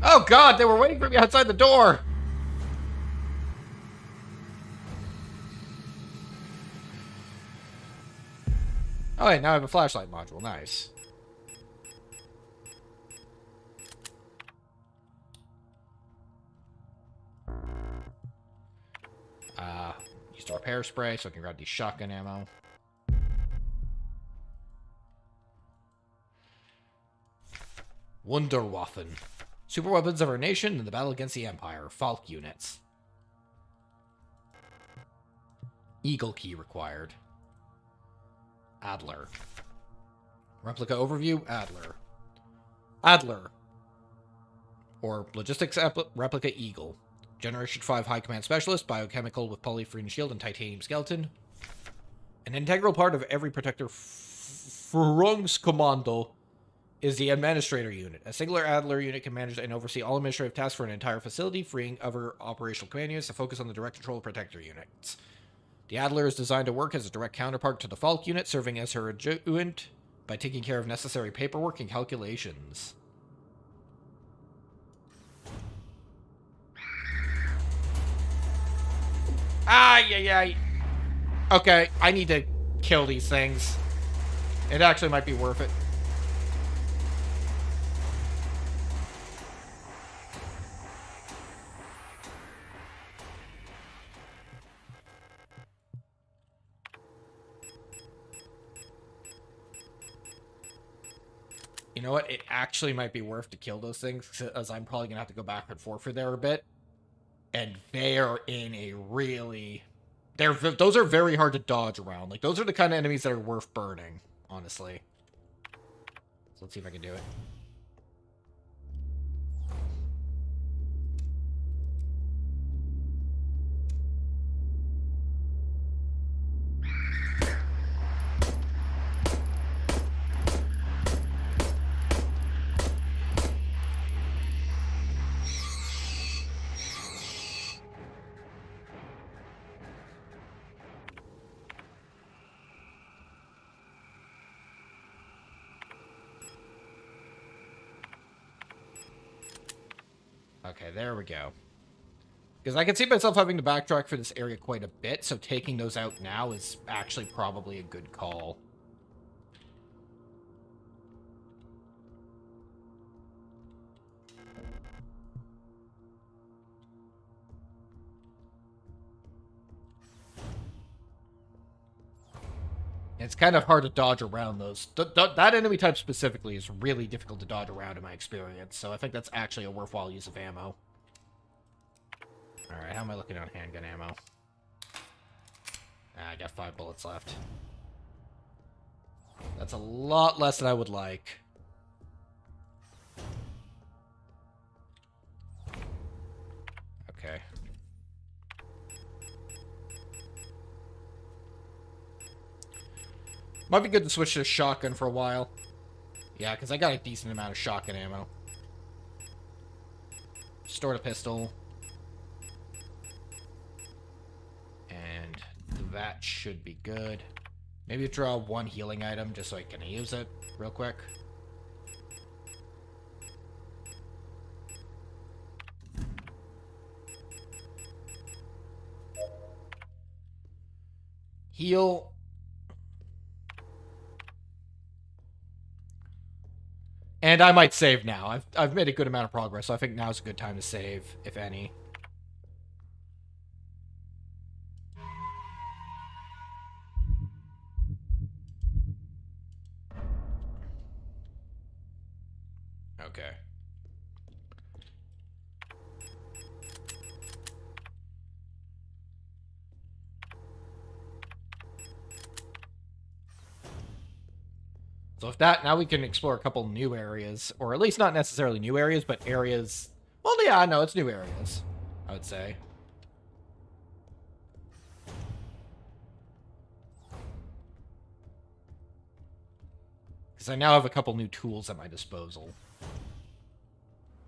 Oh god, they were waiting for me outside the door! Oh wait, now I have a flashlight module, nice. Used a repair spray so I can grab the shotgun ammo. Wunderwaffen. Super weapons of our nation in the battle against the Empire. Falk units. Eagle key required. Adler. Replica overview, Adler. Adler. Or logistics replica Eagle. Generation 5 High Command Specialist, biochemical with polyfrene shield and titanium skeleton. An integral part of every Protector Führungskommando is the Administrator Unit. A singular Adler unit can manage and oversee all administrative tasks for an entire facility, freeing other operational command units to focus on the direct control of Protector units. The Adler is designed to work as a direct counterpart to the Falk unit, serving as her adjutant by taking care of necessary paperwork and calculations. Ay. Okay, I need to kill these things. It actually might be worth it. You know what? It actually might be worth to kill those things, as I'm probably going to have to go back and forth for there a bit. And they're in a really... Those are very hard to dodge around. Like, those are the kind of enemies that are worth burning, honestly. So let's see if I can do it. Okay, there we go. Because I can see myself having to backtrack for this area quite a bit, so taking those out now is actually probably a good call. It's kind of hard to dodge around those. That enemy type specifically is really difficult to dodge around in my experience, so I think that's actually a worthwhile use of ammo. Alright, how am I looking on handgun ammo? I got 5 bullets left. That's a lot less than I would like. Okay. Might be good to switch to a shotgun for a while. Yeah, because I got a decent amount of shotgun ammo. Stored a pistol. And that should be good. Maybe draw 1 healing item just so I can use it real quick. Heal. And I might save now. I've made a good amount of progress, so I think now's a good time to save, if any. Okay. So if that, now we can explore a couple new areas, or at least not necessarily new areas, but areas... Well, yeah, no, it's new areas, I would say. Because I now have a couple new tools at my disposal.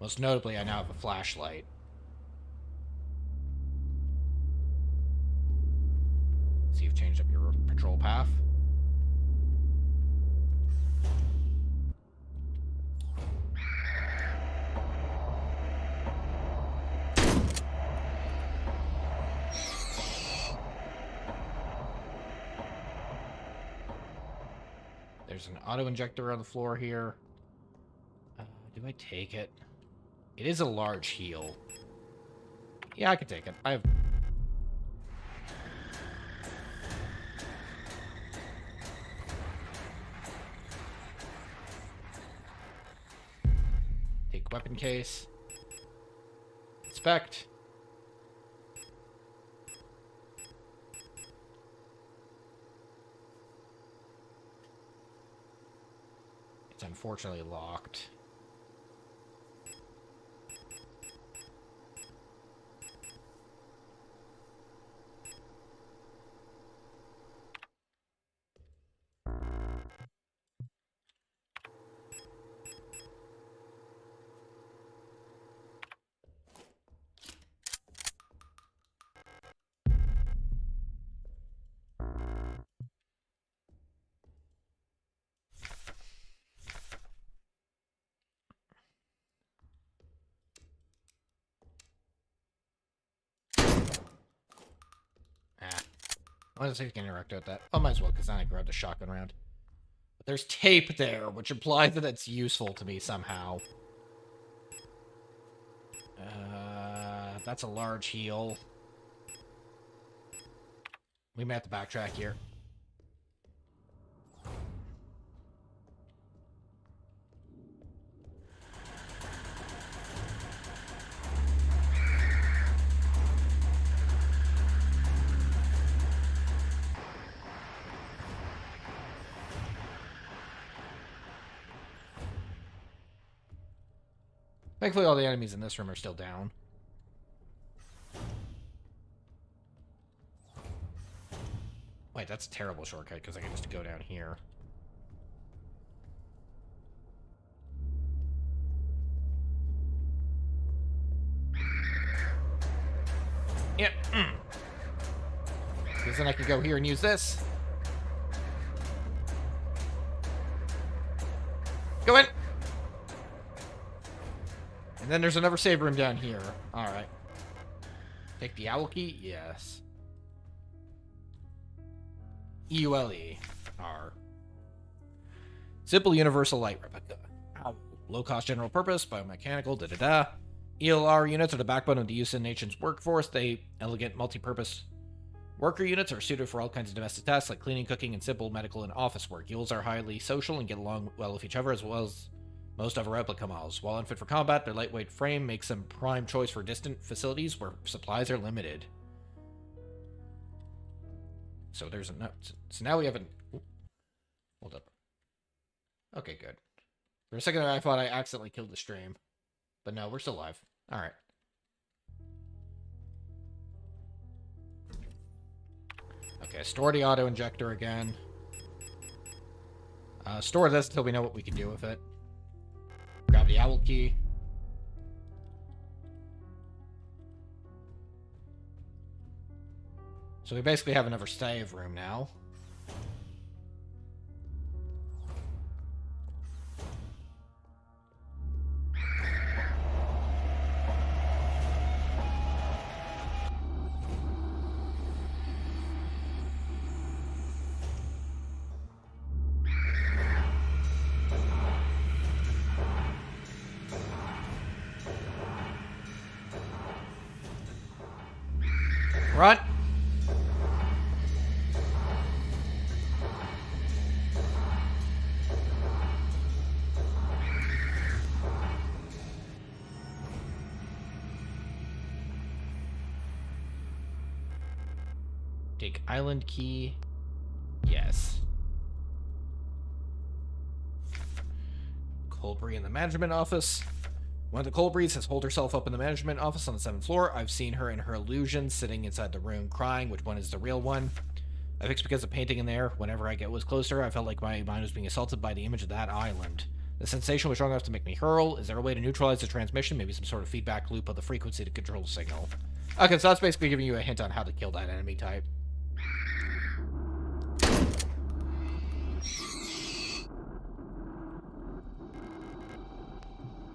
Most notably, I now have a flashlight. So you've changed up your patrol path. There's an auto-injector on the floor here. Do I take it? It is a large heal. Yeah, I can take it. I have... Take weapon case. Inspect. It's unfortunately locked. I want to see if you can interact with that. Oh, might as well, because then I grabbed a shotgun round. But there's tape there, which implies that it's useful to me somehow. That's a large heal. We may have to backtrack here. Thankfully, all the enemies in this room are still down. Wait, that's a terrible shortcut, because I can just go down here. Yeah. Because then I could go here and use this. Go in! And then there's another save room down here. Alright. Take the owl key? Yes. EULE. R. Simple universal light replica. Low-cost general purpose, biomechanical, da-da-da. ELR units are the backbone of the Houston nation's workforce. They elegant multi-purpose worker units are suited for all kinds of domestic tasks like cleaning, cooking, and simple medical and office work. Mules are highly social and get along well with each other, as well as most other replica models. While unfit for combat, their lightweight frame makes them prime choice for distant facilities where supplies are limited. So there's a note. So now we have an... Hold up. Okay, good. For a second there, I thought I accidentally killed the stream. But no, we're still alive. Alright. Okay, store the auto-injector again. Store this until we know what we can do with it. Grab the owl key. So we basically have another save room now. Run! Take island key. Yes. Colbury in the management office. One of the Colburys has holed herself up in the management office on the 7th floor. I've seen her in her illusion, sitting inside the room, crying. Which one is the real one? I think it's because of painting in there. Whenever I was closer, I felt like my mind was being assaulted by the image of that island. The sensation was strong enough to make me hurl. Is there a way to neutralize the transmission? Maybe some sort of feedback loop of the frequency to control the signal. Okay, so that's basically giving you a hint on how to kill that enemy type.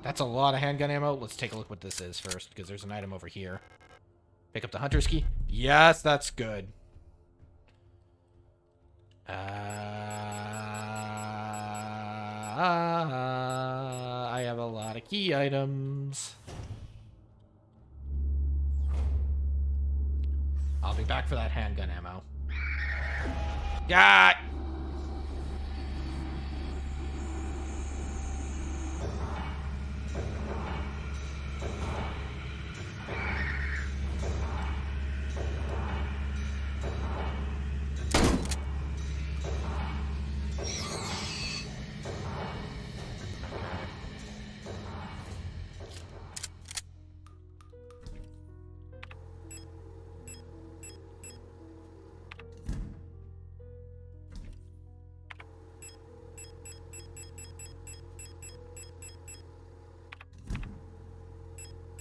That's a lot of handgun ammo. Let's take a look what this is first, because there's an item over here. Pick up the hunter's key. Yes, that's good. I have a lot of key items. I'll be back for that handgun ammo. Yeah.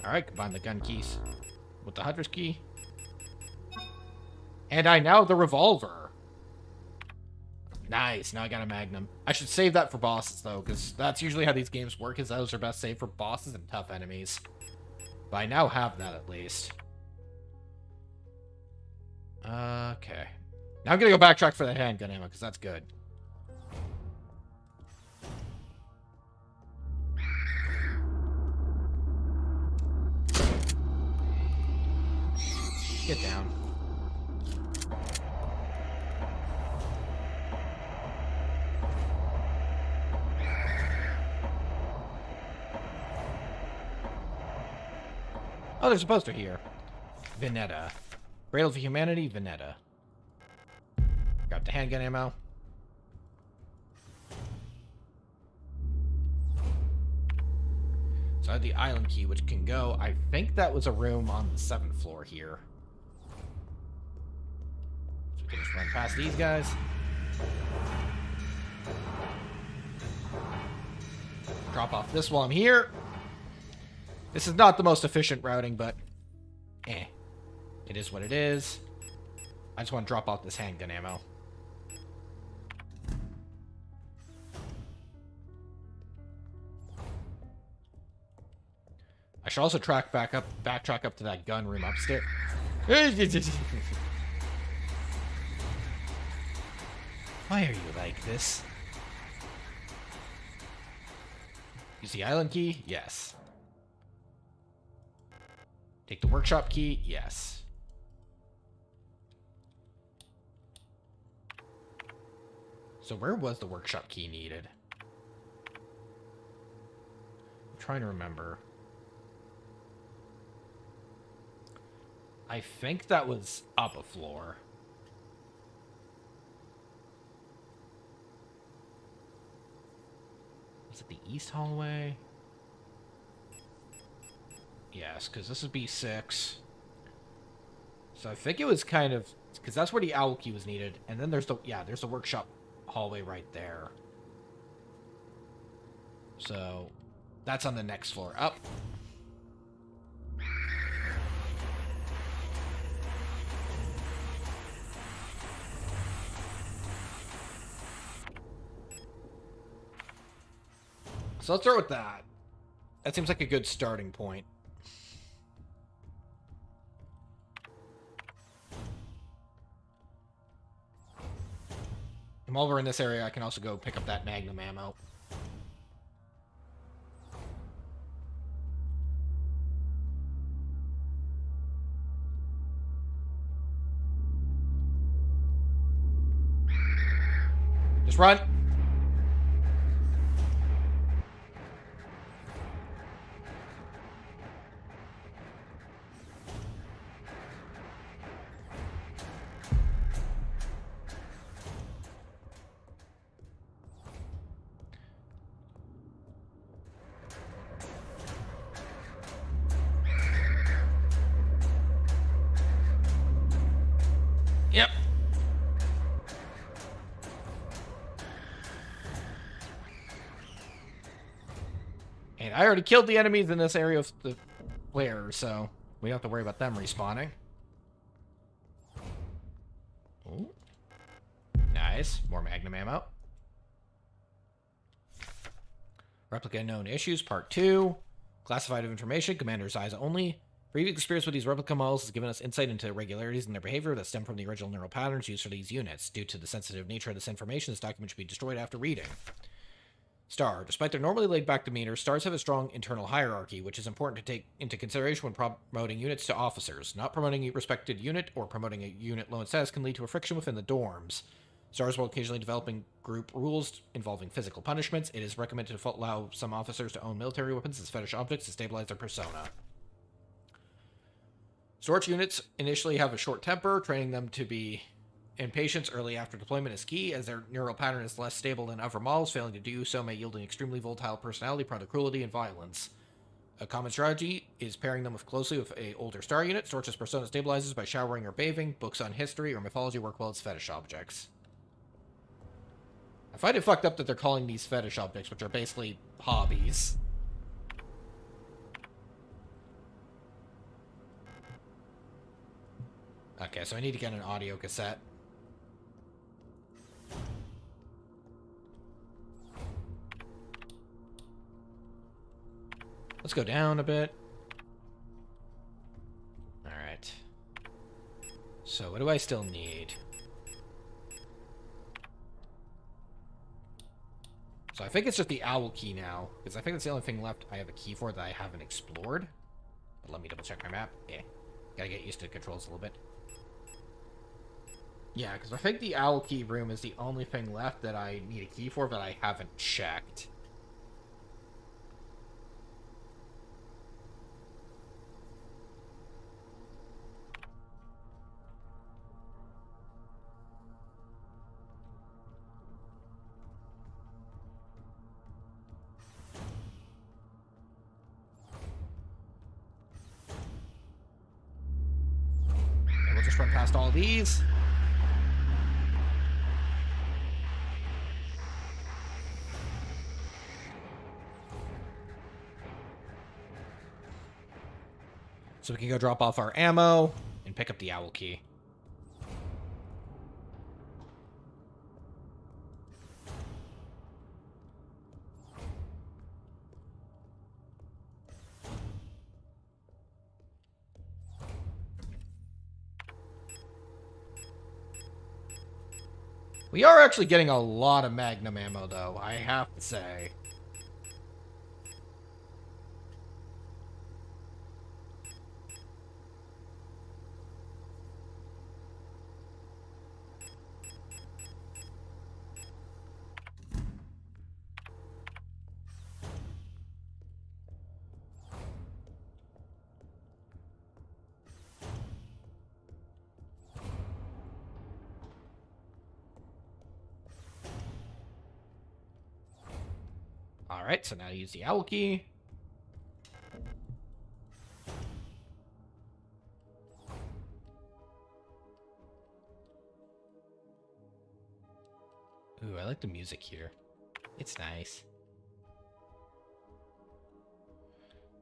Alright, combine the gun keys with the hunter's key. And I now have the revolver. Nice, now I got a magnum. I should save that for bosses, though, because that's usually how these games work, is those are best saved for bosses and tough enemies. But I now have that, at least. Okay. Now I'm gonna go backtrack for that handgun ammo, because that's good. Get down. Oh, there's a poster here. Veneta. Cradle for Humanity, Veneta. Grab the handgun ammo. So I have the island key, which can go... I think that was a room on the 7th floor here. So we can just run past these guys. Drop off this while I'm here. This is not the most efficient routing, but... It is what it is. I just want to drop off this handgun ammo. I should also backtrack up to that gun room upstairs. Why are you like this? Use the island key? Yes. Take the workshop key? Yes. So where was the workshop key needed? I'm trying to remember. I think that was up a floor. Was it the east hallway? Yes, because this is B6. So I think it was kind of... Because that's where the owl key was needed. And then there's the... Yeah, there's the workshop hallway right there. So that's on the next floor up. So let's start with that. That seems like a good starting point. And while we're in this area, I can also go pick up that magnum ammo. Just run! Yep. And I already killed the enemies in this area of the flare, so we don't have to worry about them respawning. Ooh. Nice. More magnum ammo. Replica known issues, part 2. Classified information, commander's eyes only. Previous experience with these replica models has given us insight into irregularities in their behavior that stem from the original neural patterns used for these units. Due to the sensitive nature of this information, this document should be destroyed after reading. Star. Despite their normally laid-back demeanor, stars have a strong internal hierarchy, which is important to take into consideration when promoting units to officers. Not promoting a respected unit or promoting a unit low in status can lead to a friction within the dorms. Stars will occasionally develop group rules involving physical punishments. It is recommended to allow some officers to own military weapons as fetish objects to stabilize their persona. Storage units initially have a short temper. Training them to be impatient early after deployment is key, as their neural pattern is less stable than other models. Failing to do so may yield an extremely volatile personality prone to cruelty and violence. A common strategy is pairing them closely with an older star unit. Storch's persona stabilizes by showering or bathing. Books on history or mythology work well as fetish objects. I find it fucked up that they're calling these fetish objects, which are basically hobbies. Okay, so I need to get an audio cassette. Let's go down a bit. Alright. So, what do I still need? So I think it's just the owl key now, because I think that's the only thing left I have a key for that I haven't explored. But let me double check my map. Yeah. Gotta get used to the controls a little bit. Yeah, because I think the owl key room is the only thing left that I need a key for that I haven't checked. And we'll just run past all these. So we can go drop off our ammo and pick up the owl key. We are actually getting a lot of Magnum ammo, though, I have to say. Alright, so now use the owl key. Ooh, I like the music here. It's nice.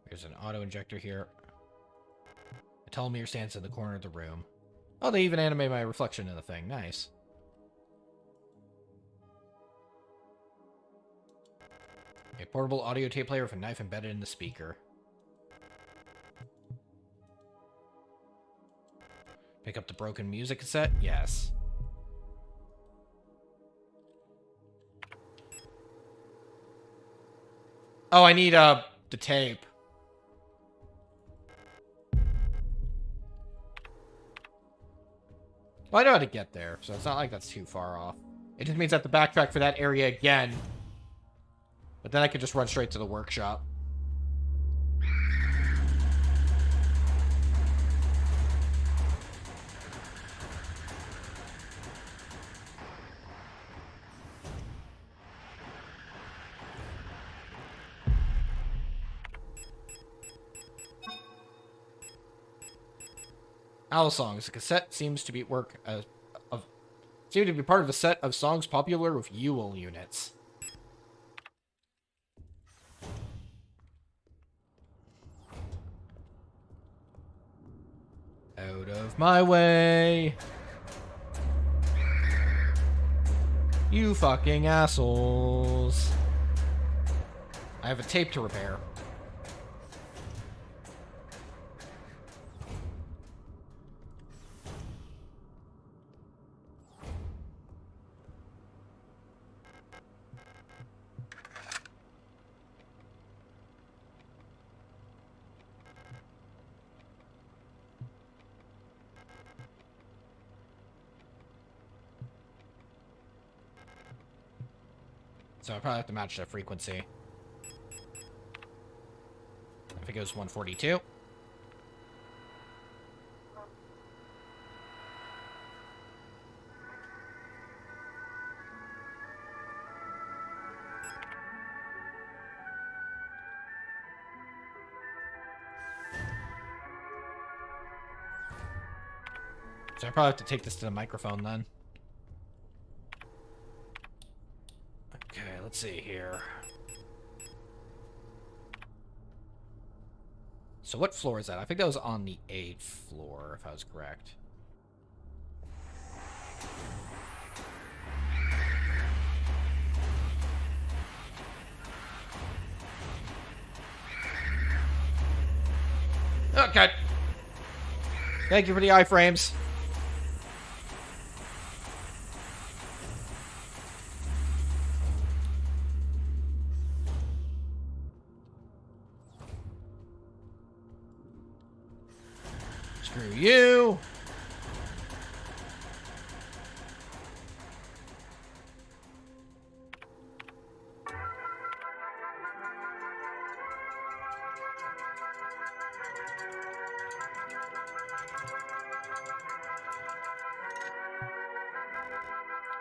There's an auto-injector here. A telomere stands in the corner of the room. Oh, they even animate my reflection in the thing. Nice. A portable audio tape player with a knife embedded in the speaker. Pick up the broken music cassette? Yes. Oh, I need, the tape. Well, I know how to get there, so it's not like that's too far off. It just means I have to backtrack for that area again. But then I could just run straight to the workshop. Owl songs. The cassette seems to be part of a set of songs popular with Ewell units. Out of my way. You fucking assholes. I have a tape to repair. So I probably have to match that frequency. If it goes 142. So I probably have to take this to the microphone then. Okay, let's see here. So what floor is that? I think that was on the 8th floor, if I was correct. Okay. Thank you for the iframes. Screw you.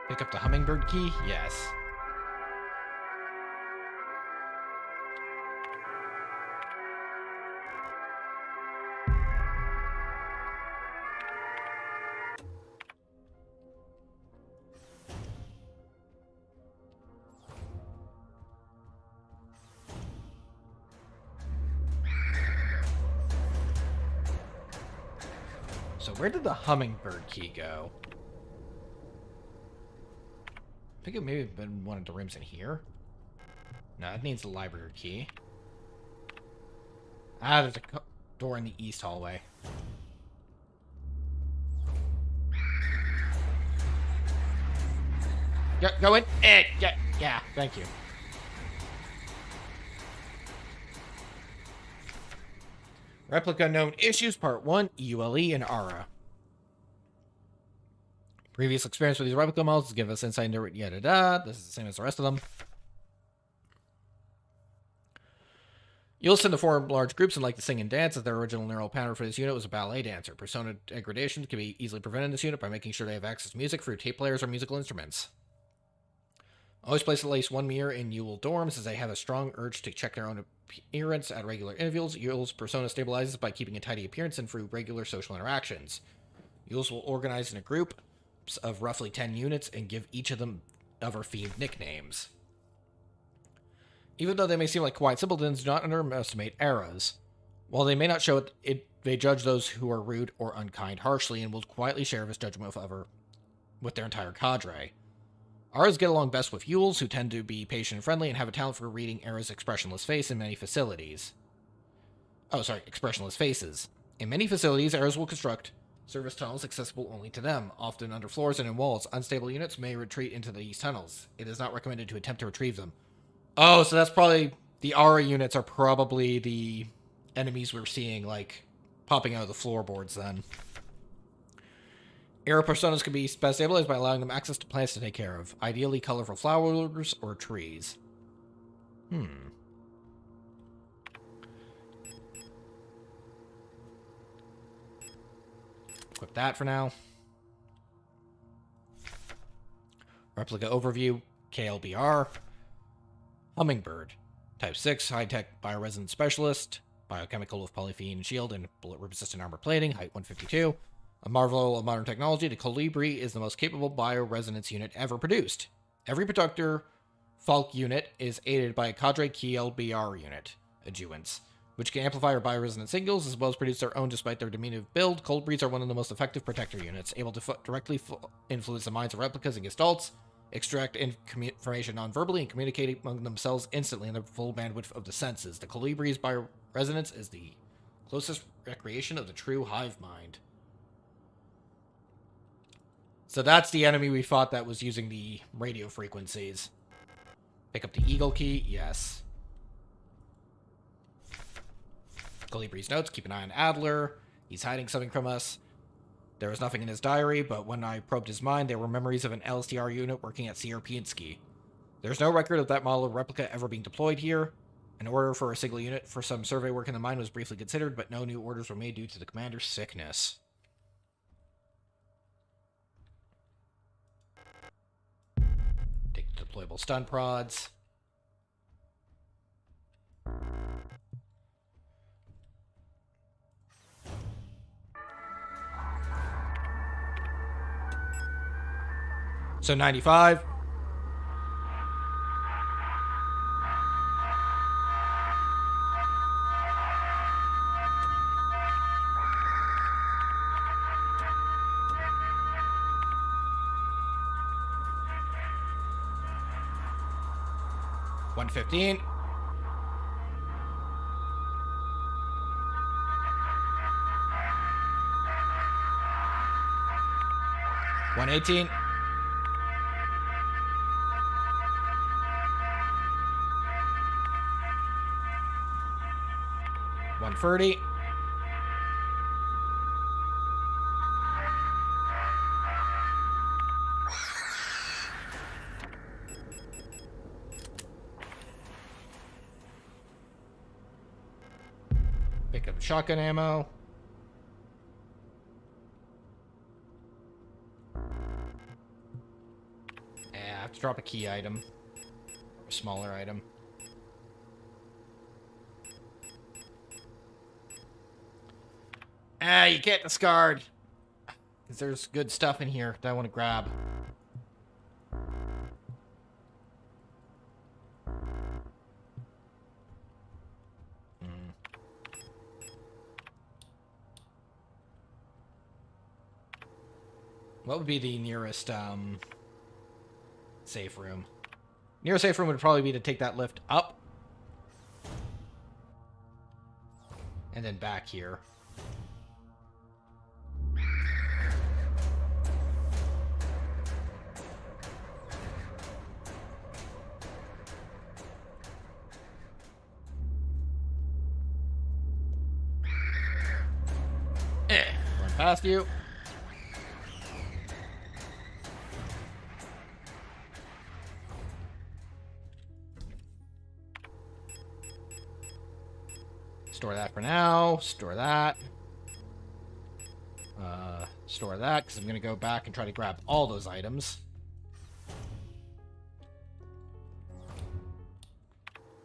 Pick up the hummingbird key? Yes. So where did the hummingbird key go? I think it may have been one of the rooms in here. No, it needs the library key. Ah, there's a door in the east hallway. Go in. Yeah, thank you. Replica Known Issues, Part 1, EULE, and ARA. Previous experience with these replica models give us insight into it, yada. This is the same as the rest of them. You'll listen to form large groups and like to sing and dance, as their original neural pattern for this unit was a ballet dancer. Persona degradation can be easily prevented in this unit by making sure they have access to music through tape players or musical instruments. Always place at least one mirror in Yule dorms, as they have a strong urge to check their own appearance at regular intervals. Yule's persona stabilizes by keeping a tidy appearance and through regular social interactions. Yules will organize in a group of roughly 10 units and give each of them other themed nicknames. Even though they may seem like quiet simpletons, do not underestimate eras. While they may not show it, they judge those who are rude or unkind harshly and will quietly share this judgment with their entire cadre. Aras get along best with Yules, who tend to be patient and friendly and have a talent for reading Era's expressionless face in many facilities. Expressionless faces. In many facilities, Eras will construct service tunnels accessible only to them, often under floors and in walls. Unstable units may retreat into these tunnels. It is not recommended to attempt to retrieve them. Oh, so that's probably... The Aura units are probably the enemies we're seeing, like, popping out of the floorboards then. Era personas can be best stabilized by allowing them access to plants to take care of. Ideally colorful flowers or trees. Equip that for now. Replica overview, KLBR. Hummingbird. Type 6, high-tech bioresonance specialist. Biochemical with polyphene shield and bullet-resistant armor plating, height 152. A marvel of modern technology, the Colibri is the most capable bioresonance unit ever produced. Every Protector Falk unit is aided by a cadre KLBR unit, adjuvants, which can amplify our bioresonance signals as well as produce their own despite their diminutive build. Colibris are one of the most effective Protector units, able to directly influence the minds of replicas and gestalts, extract information non-verbally, and communicate among themselves instantly in the full bandwidth of the senses. The Colibri's bioresonance is the closest recreation of the true hive mind. So that's the enemy we fought that was using the radio frequencies. Pick up the Eagle key. Yes. Colibri's notes. Keep an eye on Adler. He's hiding something from us. There was nothing in his diary, but when I probed his mind, there were memories of an LSTR unit working at Sierpinski. There's no record of that model of replica ever being deployed here. An order for a single unit for some survey work in the mine was briefly considered, but no new orders were made due to the commander's sickness. Take the deployable stun prods. So 95. $115. $118. $130. Pick up shotgun ammo. Yeah, I have to drop a key item. A smaller item. You can't discard. Because there's good stuff in here that I want to grab. What would be the nearest, safe room? Nearest safe room would probably be to take that lift up. And then back here. past you. Store that for now. Store that. Store that, because I'm going to go back and try to grab all those items.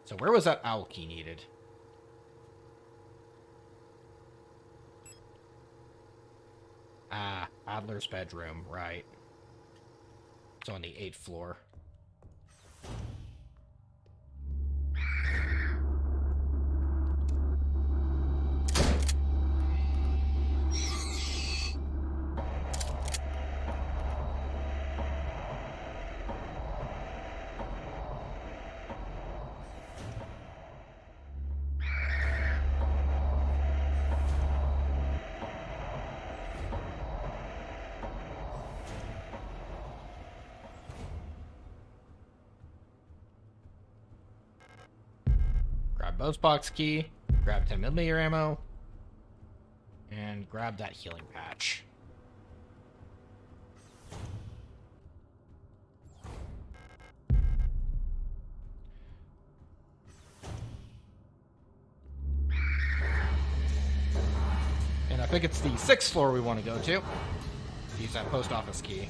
So where was that owl key needed? Ah, Adler's bedroom, right. It's on the 8th floor. Grab Bo's box key, grab 10mm ammo, and grab that healing patch. And I think it's the 6th floor we want to go to. Use that post office key.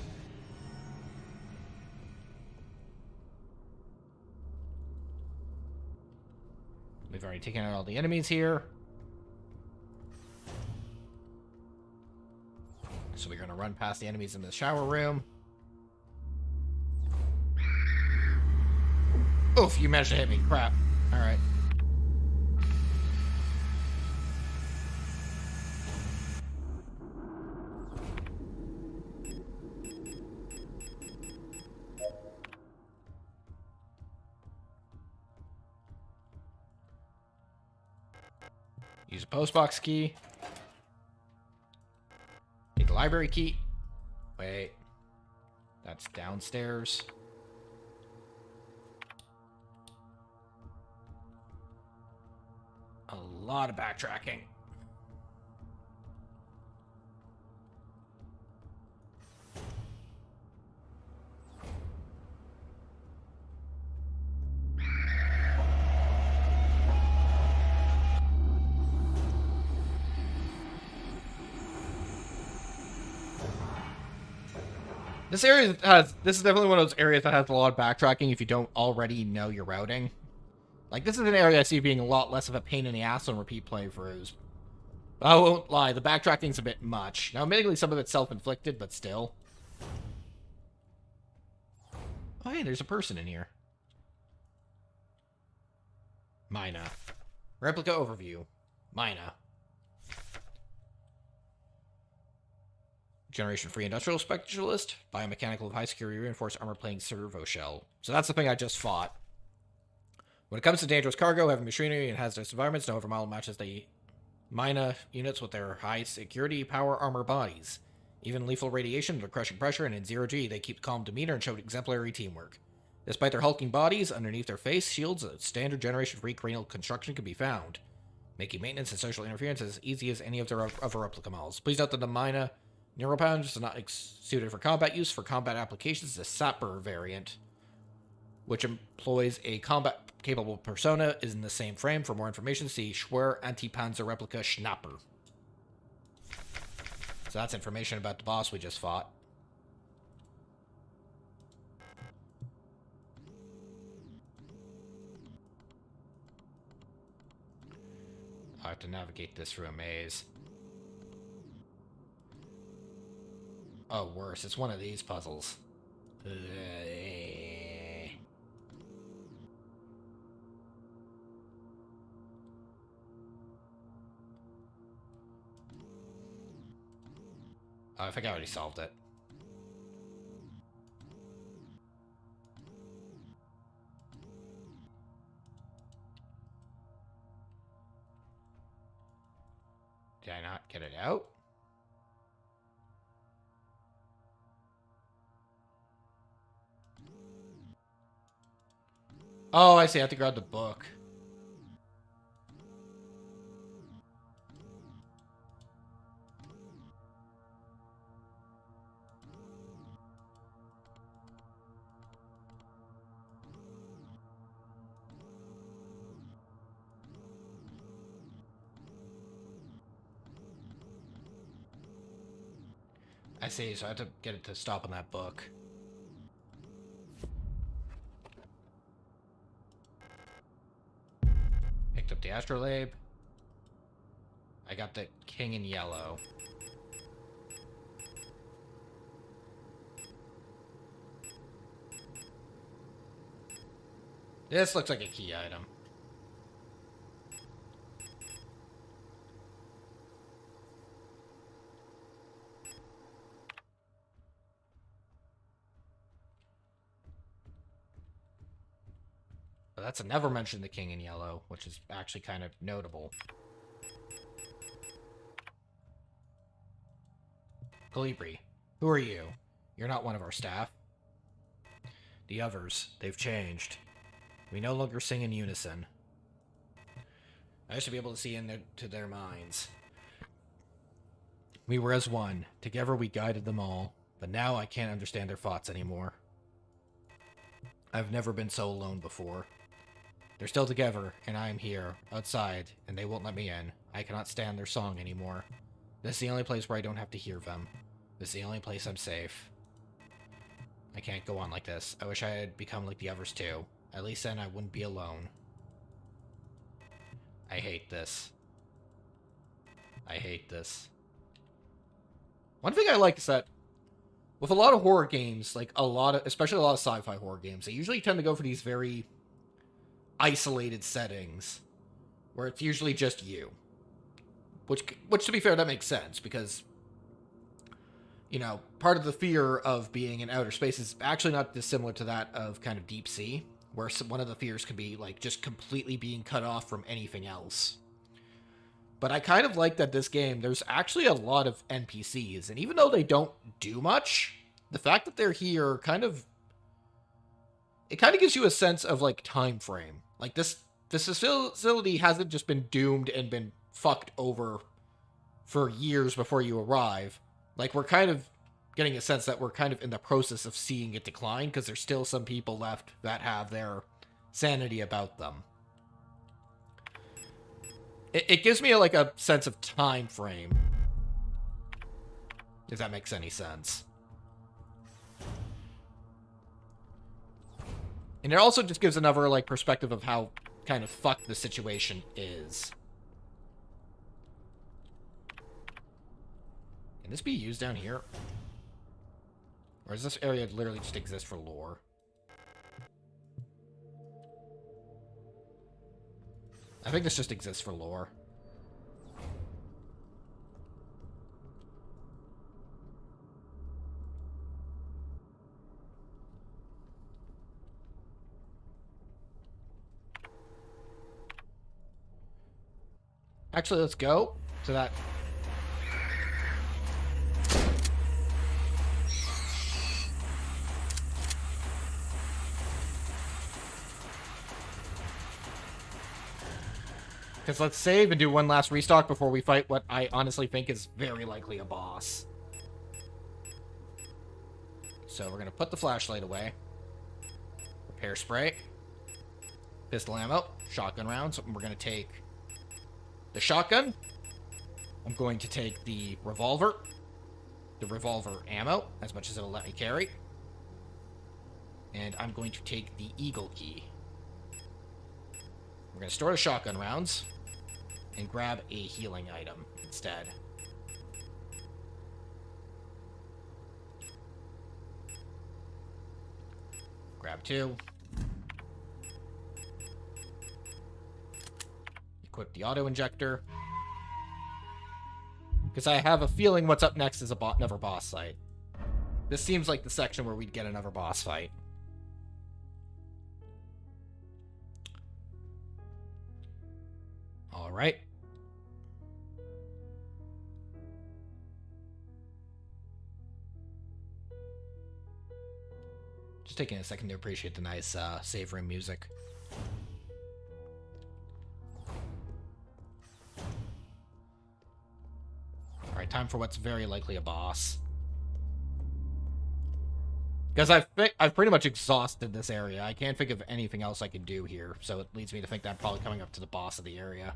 We've already taken out all the enemies here. So we're going to run past the enemies in the shower room. Oof, you managed to hit me. Crap. Alright. Use a postbox key. Take the library key. Wait. That's downstairs. A lot of backtracking. This area this is definitely one of those areas that has a lot of backtracking if you don't already know your routing. Like, this is an area I see being a lot less of a pain in the ass on repeat playthroughs. I won't lie, the backtracking's a bit much. Now, admittedly, some of it's self-inflicted, but still. Oh, hey, there's a person in here. Mina. Replica overview. Mina. Generation-free industrial specialist. Biomechanical of high security reinforced armor-plating servo shell. So that's the thing I just fought. When it comes to dangerous cargo, heavy machinery, and hazardous environments, no overmodel matches the Mina units with their high security power armor bodies. Even lethal radiation under crushing pressure and in zero-G, they keep calm demeanor and show exemplary teamwork. Despite their hulking bodies, underneath their face shields, a standard generation-free cranial construction can be found, making maintenance and social interference as easy as any of their other replica models. Please note that the Mina Neuropound is not suited for combat use. For combat applications, the Sapper variant, which employs a combat-capable persona, is in the same frame. For more information, see Schwer Anti-Panzer Replica Schnapper. So that's information about the boss we just fought. I have to navigate this through a maze. Oh, worse. It's one of these puzzles. Oh, I think I already solved it. Did I not get it out? Oh, I see. I have to grab the book. I see, so I have to get it to stop on that book. Picked up the astrolabe. I got the king in yellow. This looks like a key item. But that's a never mentioned the king in yellow, which is actually kind of notable. Calibri, who are you? You're not one of our staff. The others, they've changed. We no longer sing in unison. I used to be able to see into their minds. We were as one. Together we guided them all. But now I can't understand their thoughts anymore. I've never been so alone before. They're still together, and I am here, outside, and they won't let me in. I cannot stand their song anymore. This is the only place where I don't have to hear them. This is the only place I'm safe. I can't go on like this. I wish I had become like the others too. At least then I wouldn't be alone. I hate this. I hate this. One thing I like is that with a lot of horror games, like especially a lot of sci-fi horror games, they usually tend to go for these very isolated settings where it's usually just you. Which to be fair, that makes sense because, you know, part of the fear of being in outer space is actually not dissimilar to that of kind of deep sea, where one of the fears can be like just completely being cut off from anything else. But I kind of like that this game, there's actually a lot of NPCs, and even though they don't do much, the fact that they're here it kind of gives you a sense of like time frame. Like this facility hasn't just been doomed and been fucked over for years before you arrive. Like, we're kind of getting a sense that we're kind of in the process of seeing it decline, because there's still some people left that have their sanity about them. It gives me like a sense of time frame, if that makes any sense. And it also just gives another like perspective of how kind of fucked the situation is. Can this be used down here? Or does this area literally just exist for lore? I think this just exists for lore. Actually, let's go to that. Because let's save and do one last restock before we fight what I honestly think is very likely a boss. So we're going to put the flashlight away. Repair spray. Pistol ammo. Shotgun rounds. And we're going to take the shotgun. I'm going to take the revolver. The revolver ammo, as much as it'll let me carry. And I'm going to take the eagle key. We're going to store the shotgun rounds and grab a healing item instead. Grab 2. Equip the auto-injector. Because I have a feeling what's up next is another boss fight. This seems like the section where we'd get another boss fight. Alright. Just taking a second to appreciate the nice save room music. Alright, time for what's very likely a boss. Because I've pretty much exhausted this area. I can't think of anything else I can do here, so it leads me to think that I'm probably coming up to the boss of the area.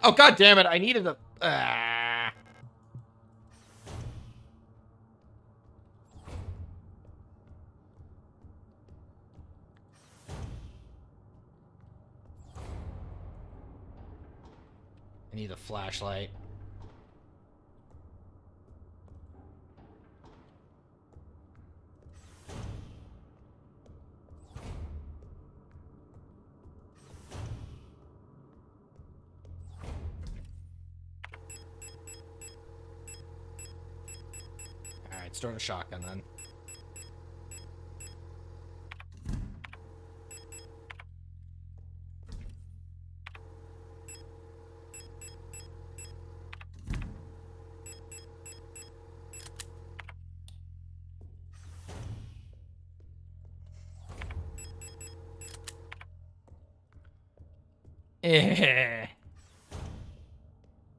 Oh, god damn it, I needed a... I need a flashlight. Alright, start a shotgun then.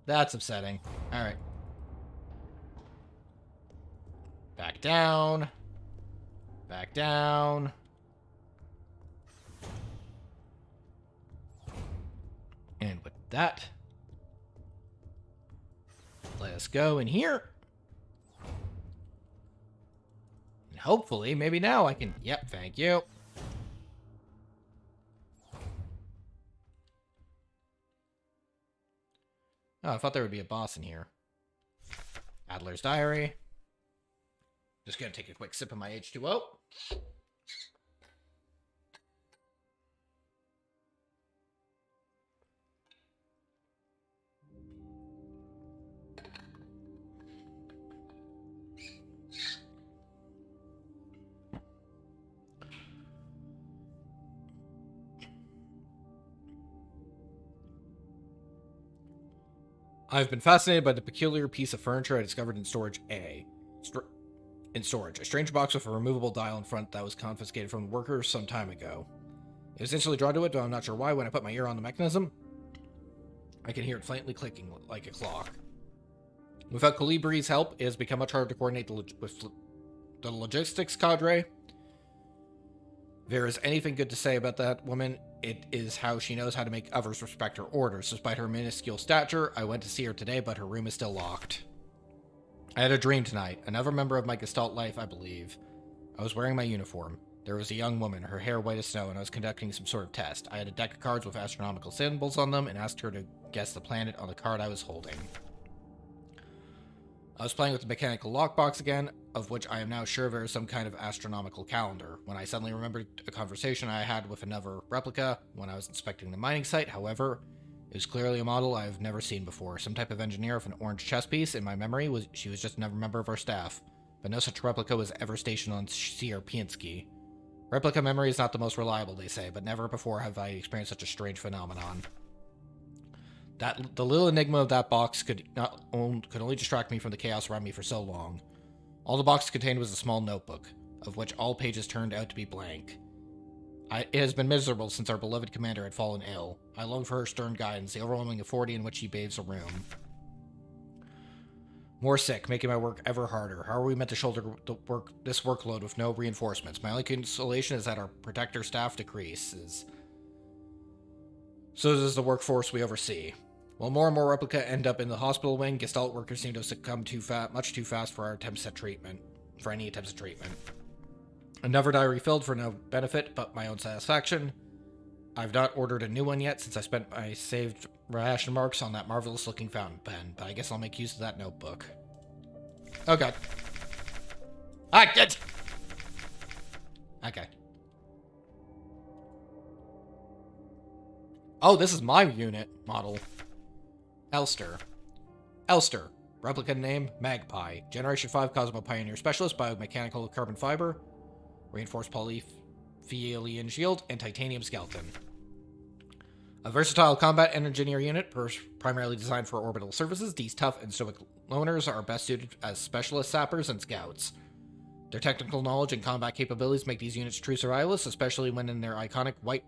That's upsetting. Alright. Back down. Back down. And with that, let us go in here. And hopefully, maybe now I can... Yep, thank you. Oh, I thought there would be a boss in here. Adler's Diary. Just gonna take a quick sip of my H2O. I've been fascinated by the peculiar piece of furniture I discovered in storage A. In storage, a strange box with a removable dial in front that was confiscated from the workers some time ago. I was instantly drawn to it, though I'm not sure why. When I put my ear on the mechanism, I can hear it faintly clicking like a clock. Without Colibri's help, it has become much harder to coordinate with the logistics cadre. If there is anything good to say about that woman, it is how she knows how to make others respect her orders. Despite her minuscule stature, I went to see her today, but her room is still locked. I had a dream tonight. Another member of my Gestalt life, I believe. I was wearing my uniform. There was a young woman, her hair white as snow, and I was conducting some sort of test. I had a deck of cards with astronomical symbols on them and asked her to guess the planet on the card I was holding. I was playing with the mechanical lockbox again, of which I am now sure there is some kind of astronomical calendar, when I suddenly remembered a conversation I had with another replica when I was inspecting the mining site. However, it was clearly a model I've never seen before. Some type of engineer with an orange chess piece. In my memory, she was just another member of our staff, but no such replica was ever stationed on Sierpinski. Replica memory is not the most reliable, they say, but never before have I experienced such a strange phenomenon. The little enigma of that box could only distract me from the chaos around me for so long. All the box contained was a small notebook, of which all pages turned out to be blank. It has been miserable since our beloved commander had fallen ill. I long for her stern guidance, the overwhelming authority in which she bathes a room. More sick, making my work ever harder. How are we meant to shoulder this workload with no reinforcements? My only consolation is that our protector staff decreases. So does the workforce we oversee. While more and more replica end up in the hospital wing, Gestalt workers seem to have succumbed much too fast for any attempts at treatment. Another diary filled for no benefit but my own satisfaction. I've not ordered a new one yet since I spent my saved ration marks on that marvelous looking fountain pen, but I guess I'll make use of that notebook. Oh god. Ah, good! Okay. Oh, this is my unit model. Elster. Elster. Replica name, Magpie. Generation 5 Cosmo Pioneer Specialist, biomechanical carbon fiber, reinforced polyphilian shield, and titanium skeleton. A versatile combat and engineer unit, primarily designed for orbital services, these tough and stoic loners are best suited as specialist sappers and scouts. Their technical knowledge and combat capabilities make these units true survivalists, especially when in their iconic white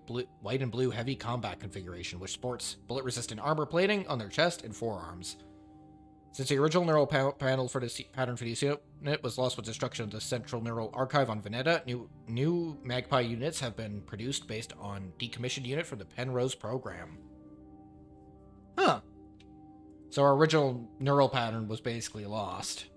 and blue heavy combat configuration, which sports bullet-resistant armor plating on their chest and forearms. Since the original neural pattern for this unit was lost with destruction of the Central Neural Archive on Veneta, new Magpie units have been produced based on decommissioned unit from the Penrose program. Huh. So our original neural pattern was basically lost.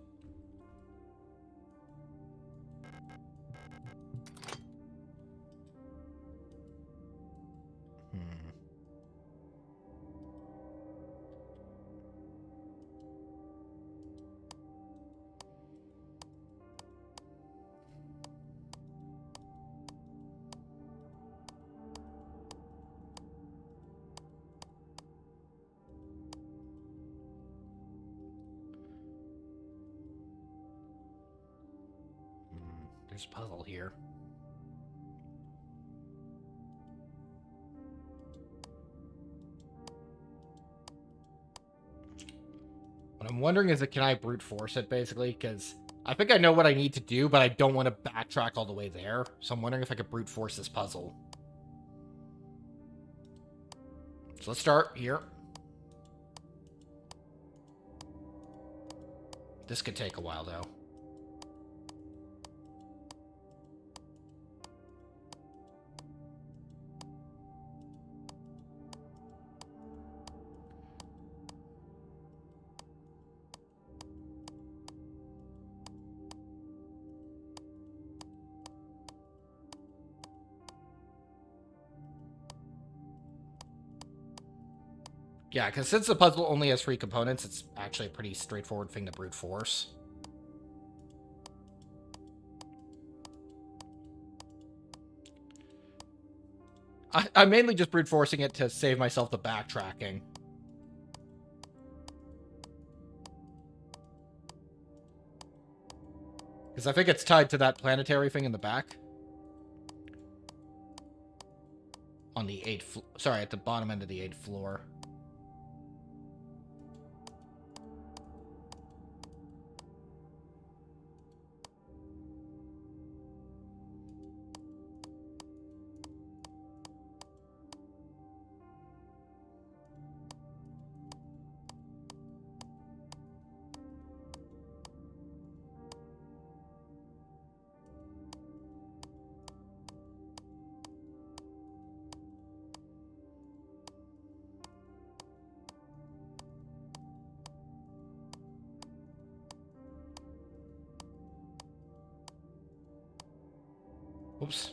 There's a puzzle here. What I'm wondering is, can I brute force it, basically? Because I think I know what I need to do, but I don't want to backtrack all the way there. So I'm wondering if I could brute force this puzzle. So let's start here. This could take a while, though. Yeah, because since the puzzle only has 3 components, it's actually a pretty straightforward thing to brute force. I'm mainly just brute forcing it to save myself the backtracking. Because I think it's tied to that planetary thing in the back. On the 8th... Sorry, at the bottom end of the 8th floor. Oops.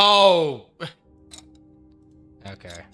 Oh! Okay.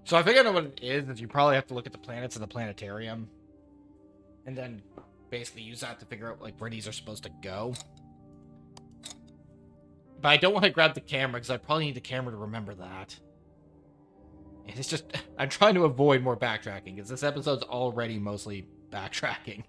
So I think I know what it is you probably have to look at the planets in the planetarium. And then basically use that to figure out, like, where these are supposed to go. But I don't want to grab the camera, because I probably need the camera to remember that. And it's just... I'm trying to avoid more backtracking, because this episode's already mostly backtracking.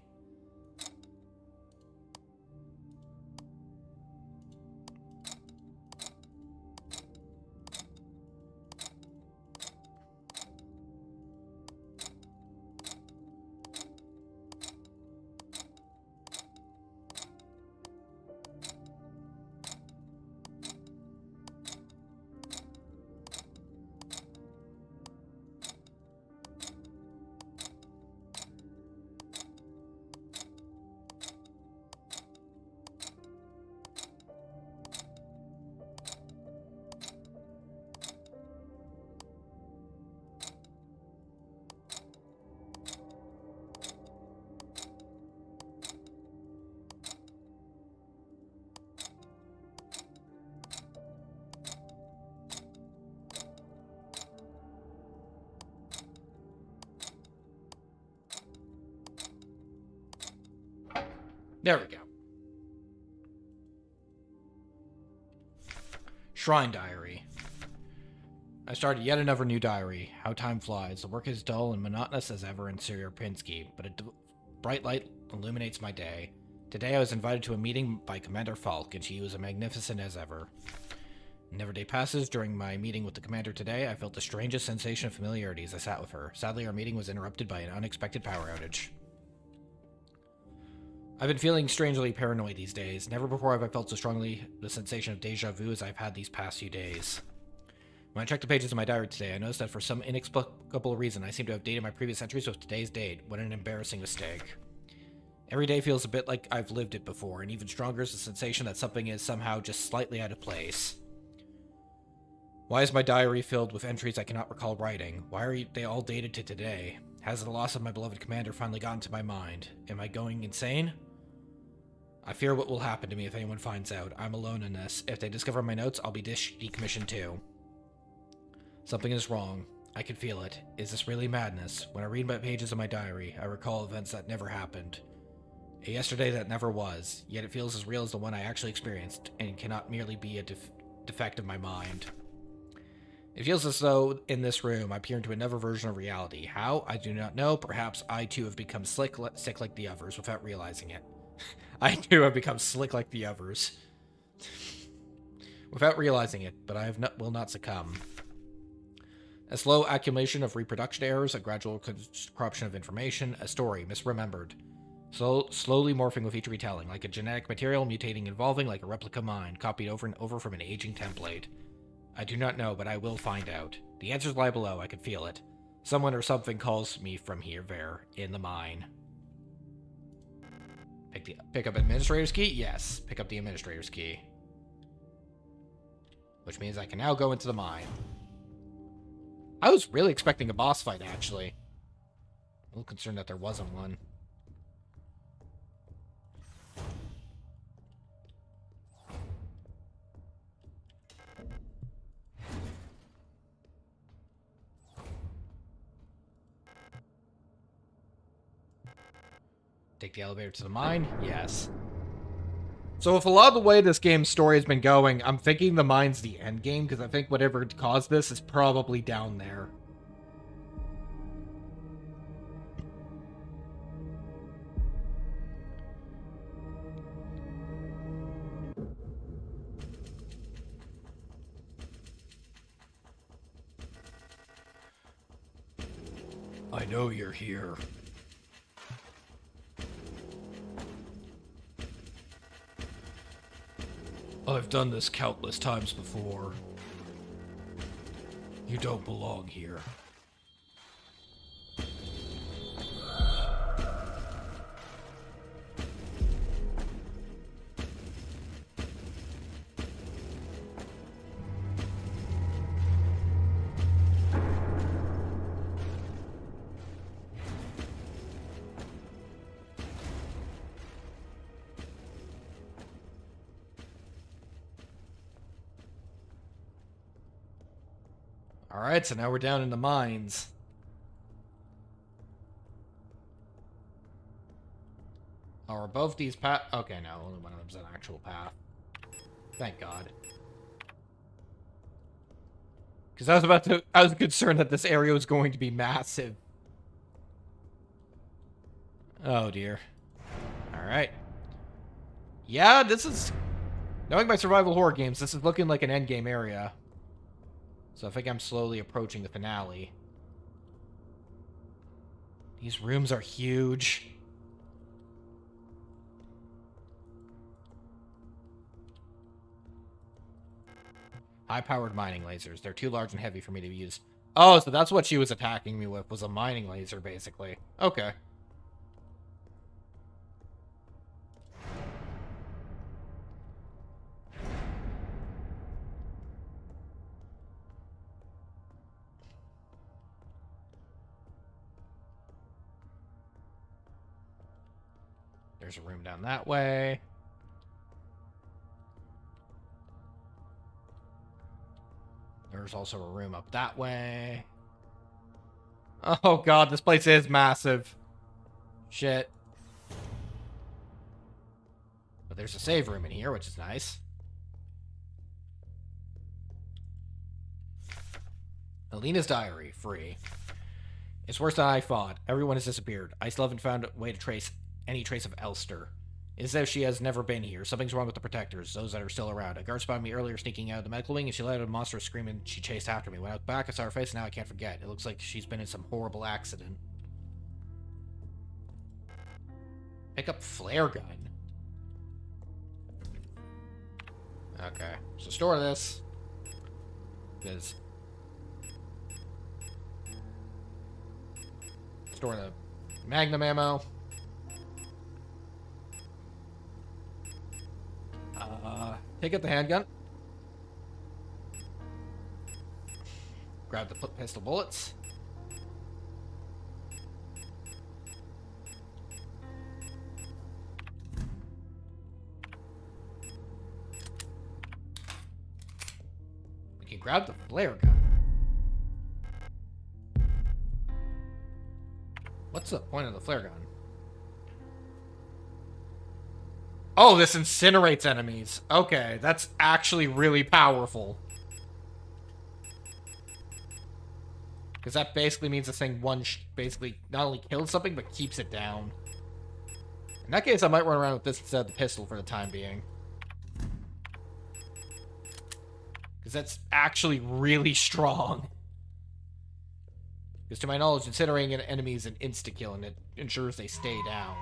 There we go. Shrine Diary. I started yet another new diary. How time flies. The work is dull and monotonous as ever in Pinsky, but a bright light illuminates my day. Today I was invited to a meeting by Commander Falk, and she was as magnificent as ever. Another day passes. During my meeting with the commander today, I felt the strangest sensation of familiarity as I sat with her. Sadly, our meeting was interrupted by an unexpected power outage. I've been feeling strangely paranoid these days. Never before have I felt so strongly the sensation of deja vu as I've had these past few days. When I checked the pages of my diary today, I noticed that for some inexplicable reason, I seem to have dated my previous entries with today's date. What an embarrassing mistake. Every day feels a bit like I've lived it before, and even stronger is the sensation that something is somehow just slightly out of place. Why is my diary filled with entries I cannot recall writing? Why are they all dated to today? Has the loss of my beloved commander finally gotten to my mind? Am I going insane? I fear what will happen to me if anyone finds out. I'm alone in this. If they discover my notes, I'll be decommissioned too. Something is wrong. I can feel it. Is this really madness? When I read my pages of my diary, I recall events that never happened. A yesterday that never was, yet it feels as real as the one I actually experienced, and cannot merely be a defect of my mind. It feels as though, in this room, I peer into another version of reality. How? I do not know. Perhaps I too have become sick like the others without realizing it. I too have become slick like the others. Without realizing it, but I will not succumb. A slow accumulation of reproduction errors, a gradual corruption of information, a story misremembered. Slowly morphing with each retelling, like a genetic material mutating, evolving like a replica mind, copied over and over from an aging template. I do not know, but I will find out. The answers lie below, I can feel it. Someone or something calls me from there, in the mine. Pick up administrator's key? Yes, pick up the administrator's key. Which means I can now go into the mine. I was really expecting a boss fight, actually. A little concerned that there wasn't one. Take the elevator to the mine? Yes. So with a lot of the way this game's story has been going, I'm thinking the mine's the end game, because I think whatever caused this is probably down there. I know you're here. I've done this countless times before. You don't belong here. Alright, so now we're down in the mines. Oh, are both these path? Okay, no, only one of them's an actual path. Thank God. Because I was concerned that this area was going to be massive. Oh, dear. Alright. Yeah, this is... Knowing my survival horror games, this is looking like an endgame area. So I think I'm slowly approaching the finale. These rooms are huge. High-powered mining lasers. They're too large and heavy for me to use. Oh, so that's what she was attacking me with, was a mining laser, basically. Okay. There's a room down that way. There's also a room up that way. Oh god, this place is massive. Shit. But there's a save room in here, which is nice. Alina's diary, free. It's worse than I thought. Everyone has disappeared. I still haven't found a way to trace any trace of Elster. It's as if she has never been here. Something's wrong with the protectors, those that are still around. A guard spotted me earlier sneaking out of the medical wing, and she let out a monstrous scream and she chased after me. When I looked back, I saw her face, and now I can't forget. It looks like she's been in some horrible accident. Pick up flare gun. Okay, so store this. Because... Store the magnum ammo. Take out the handgun. Grab the pistol bullets. We can grab the flare gun. What's the point of the flare gun? Oh, this incinerates enemies. Okay, that's actually really powerful. Because that basically means this thing basically not only kills something, but keeps it down. In that case, I might run around with this instead of the pistol for the time being. Because that's actually really strong. Because to my knowledge, incinerating an enemy is an insta-kill, and it ensures they stay down.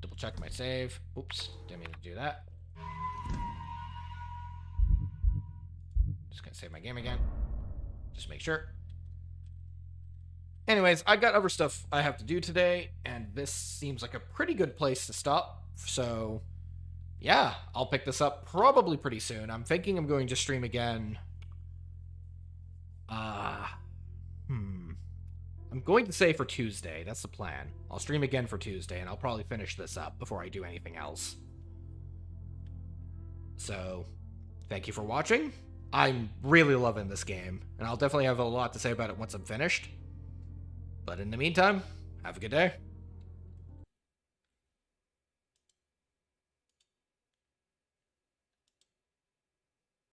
Double check my save. Oops, didn't mean to do that. Just gonna save my game again. Just make sure. Anyways, I've got other stuff I have to do today, and this seems like a pretty good place to stop. So, yeah, I'll pick this up probably pretty soon. I'm thinking I'm going to stream again. I'm going to say for Tuesday. That's the plan. I'll stream again for Tuesday, and I'll probably finish this up before I do anything else. So, thank you for watching. I'm really loving this game, and I'll definitely have a lot to say about it once I'm finished. But in the meantime, have a good day.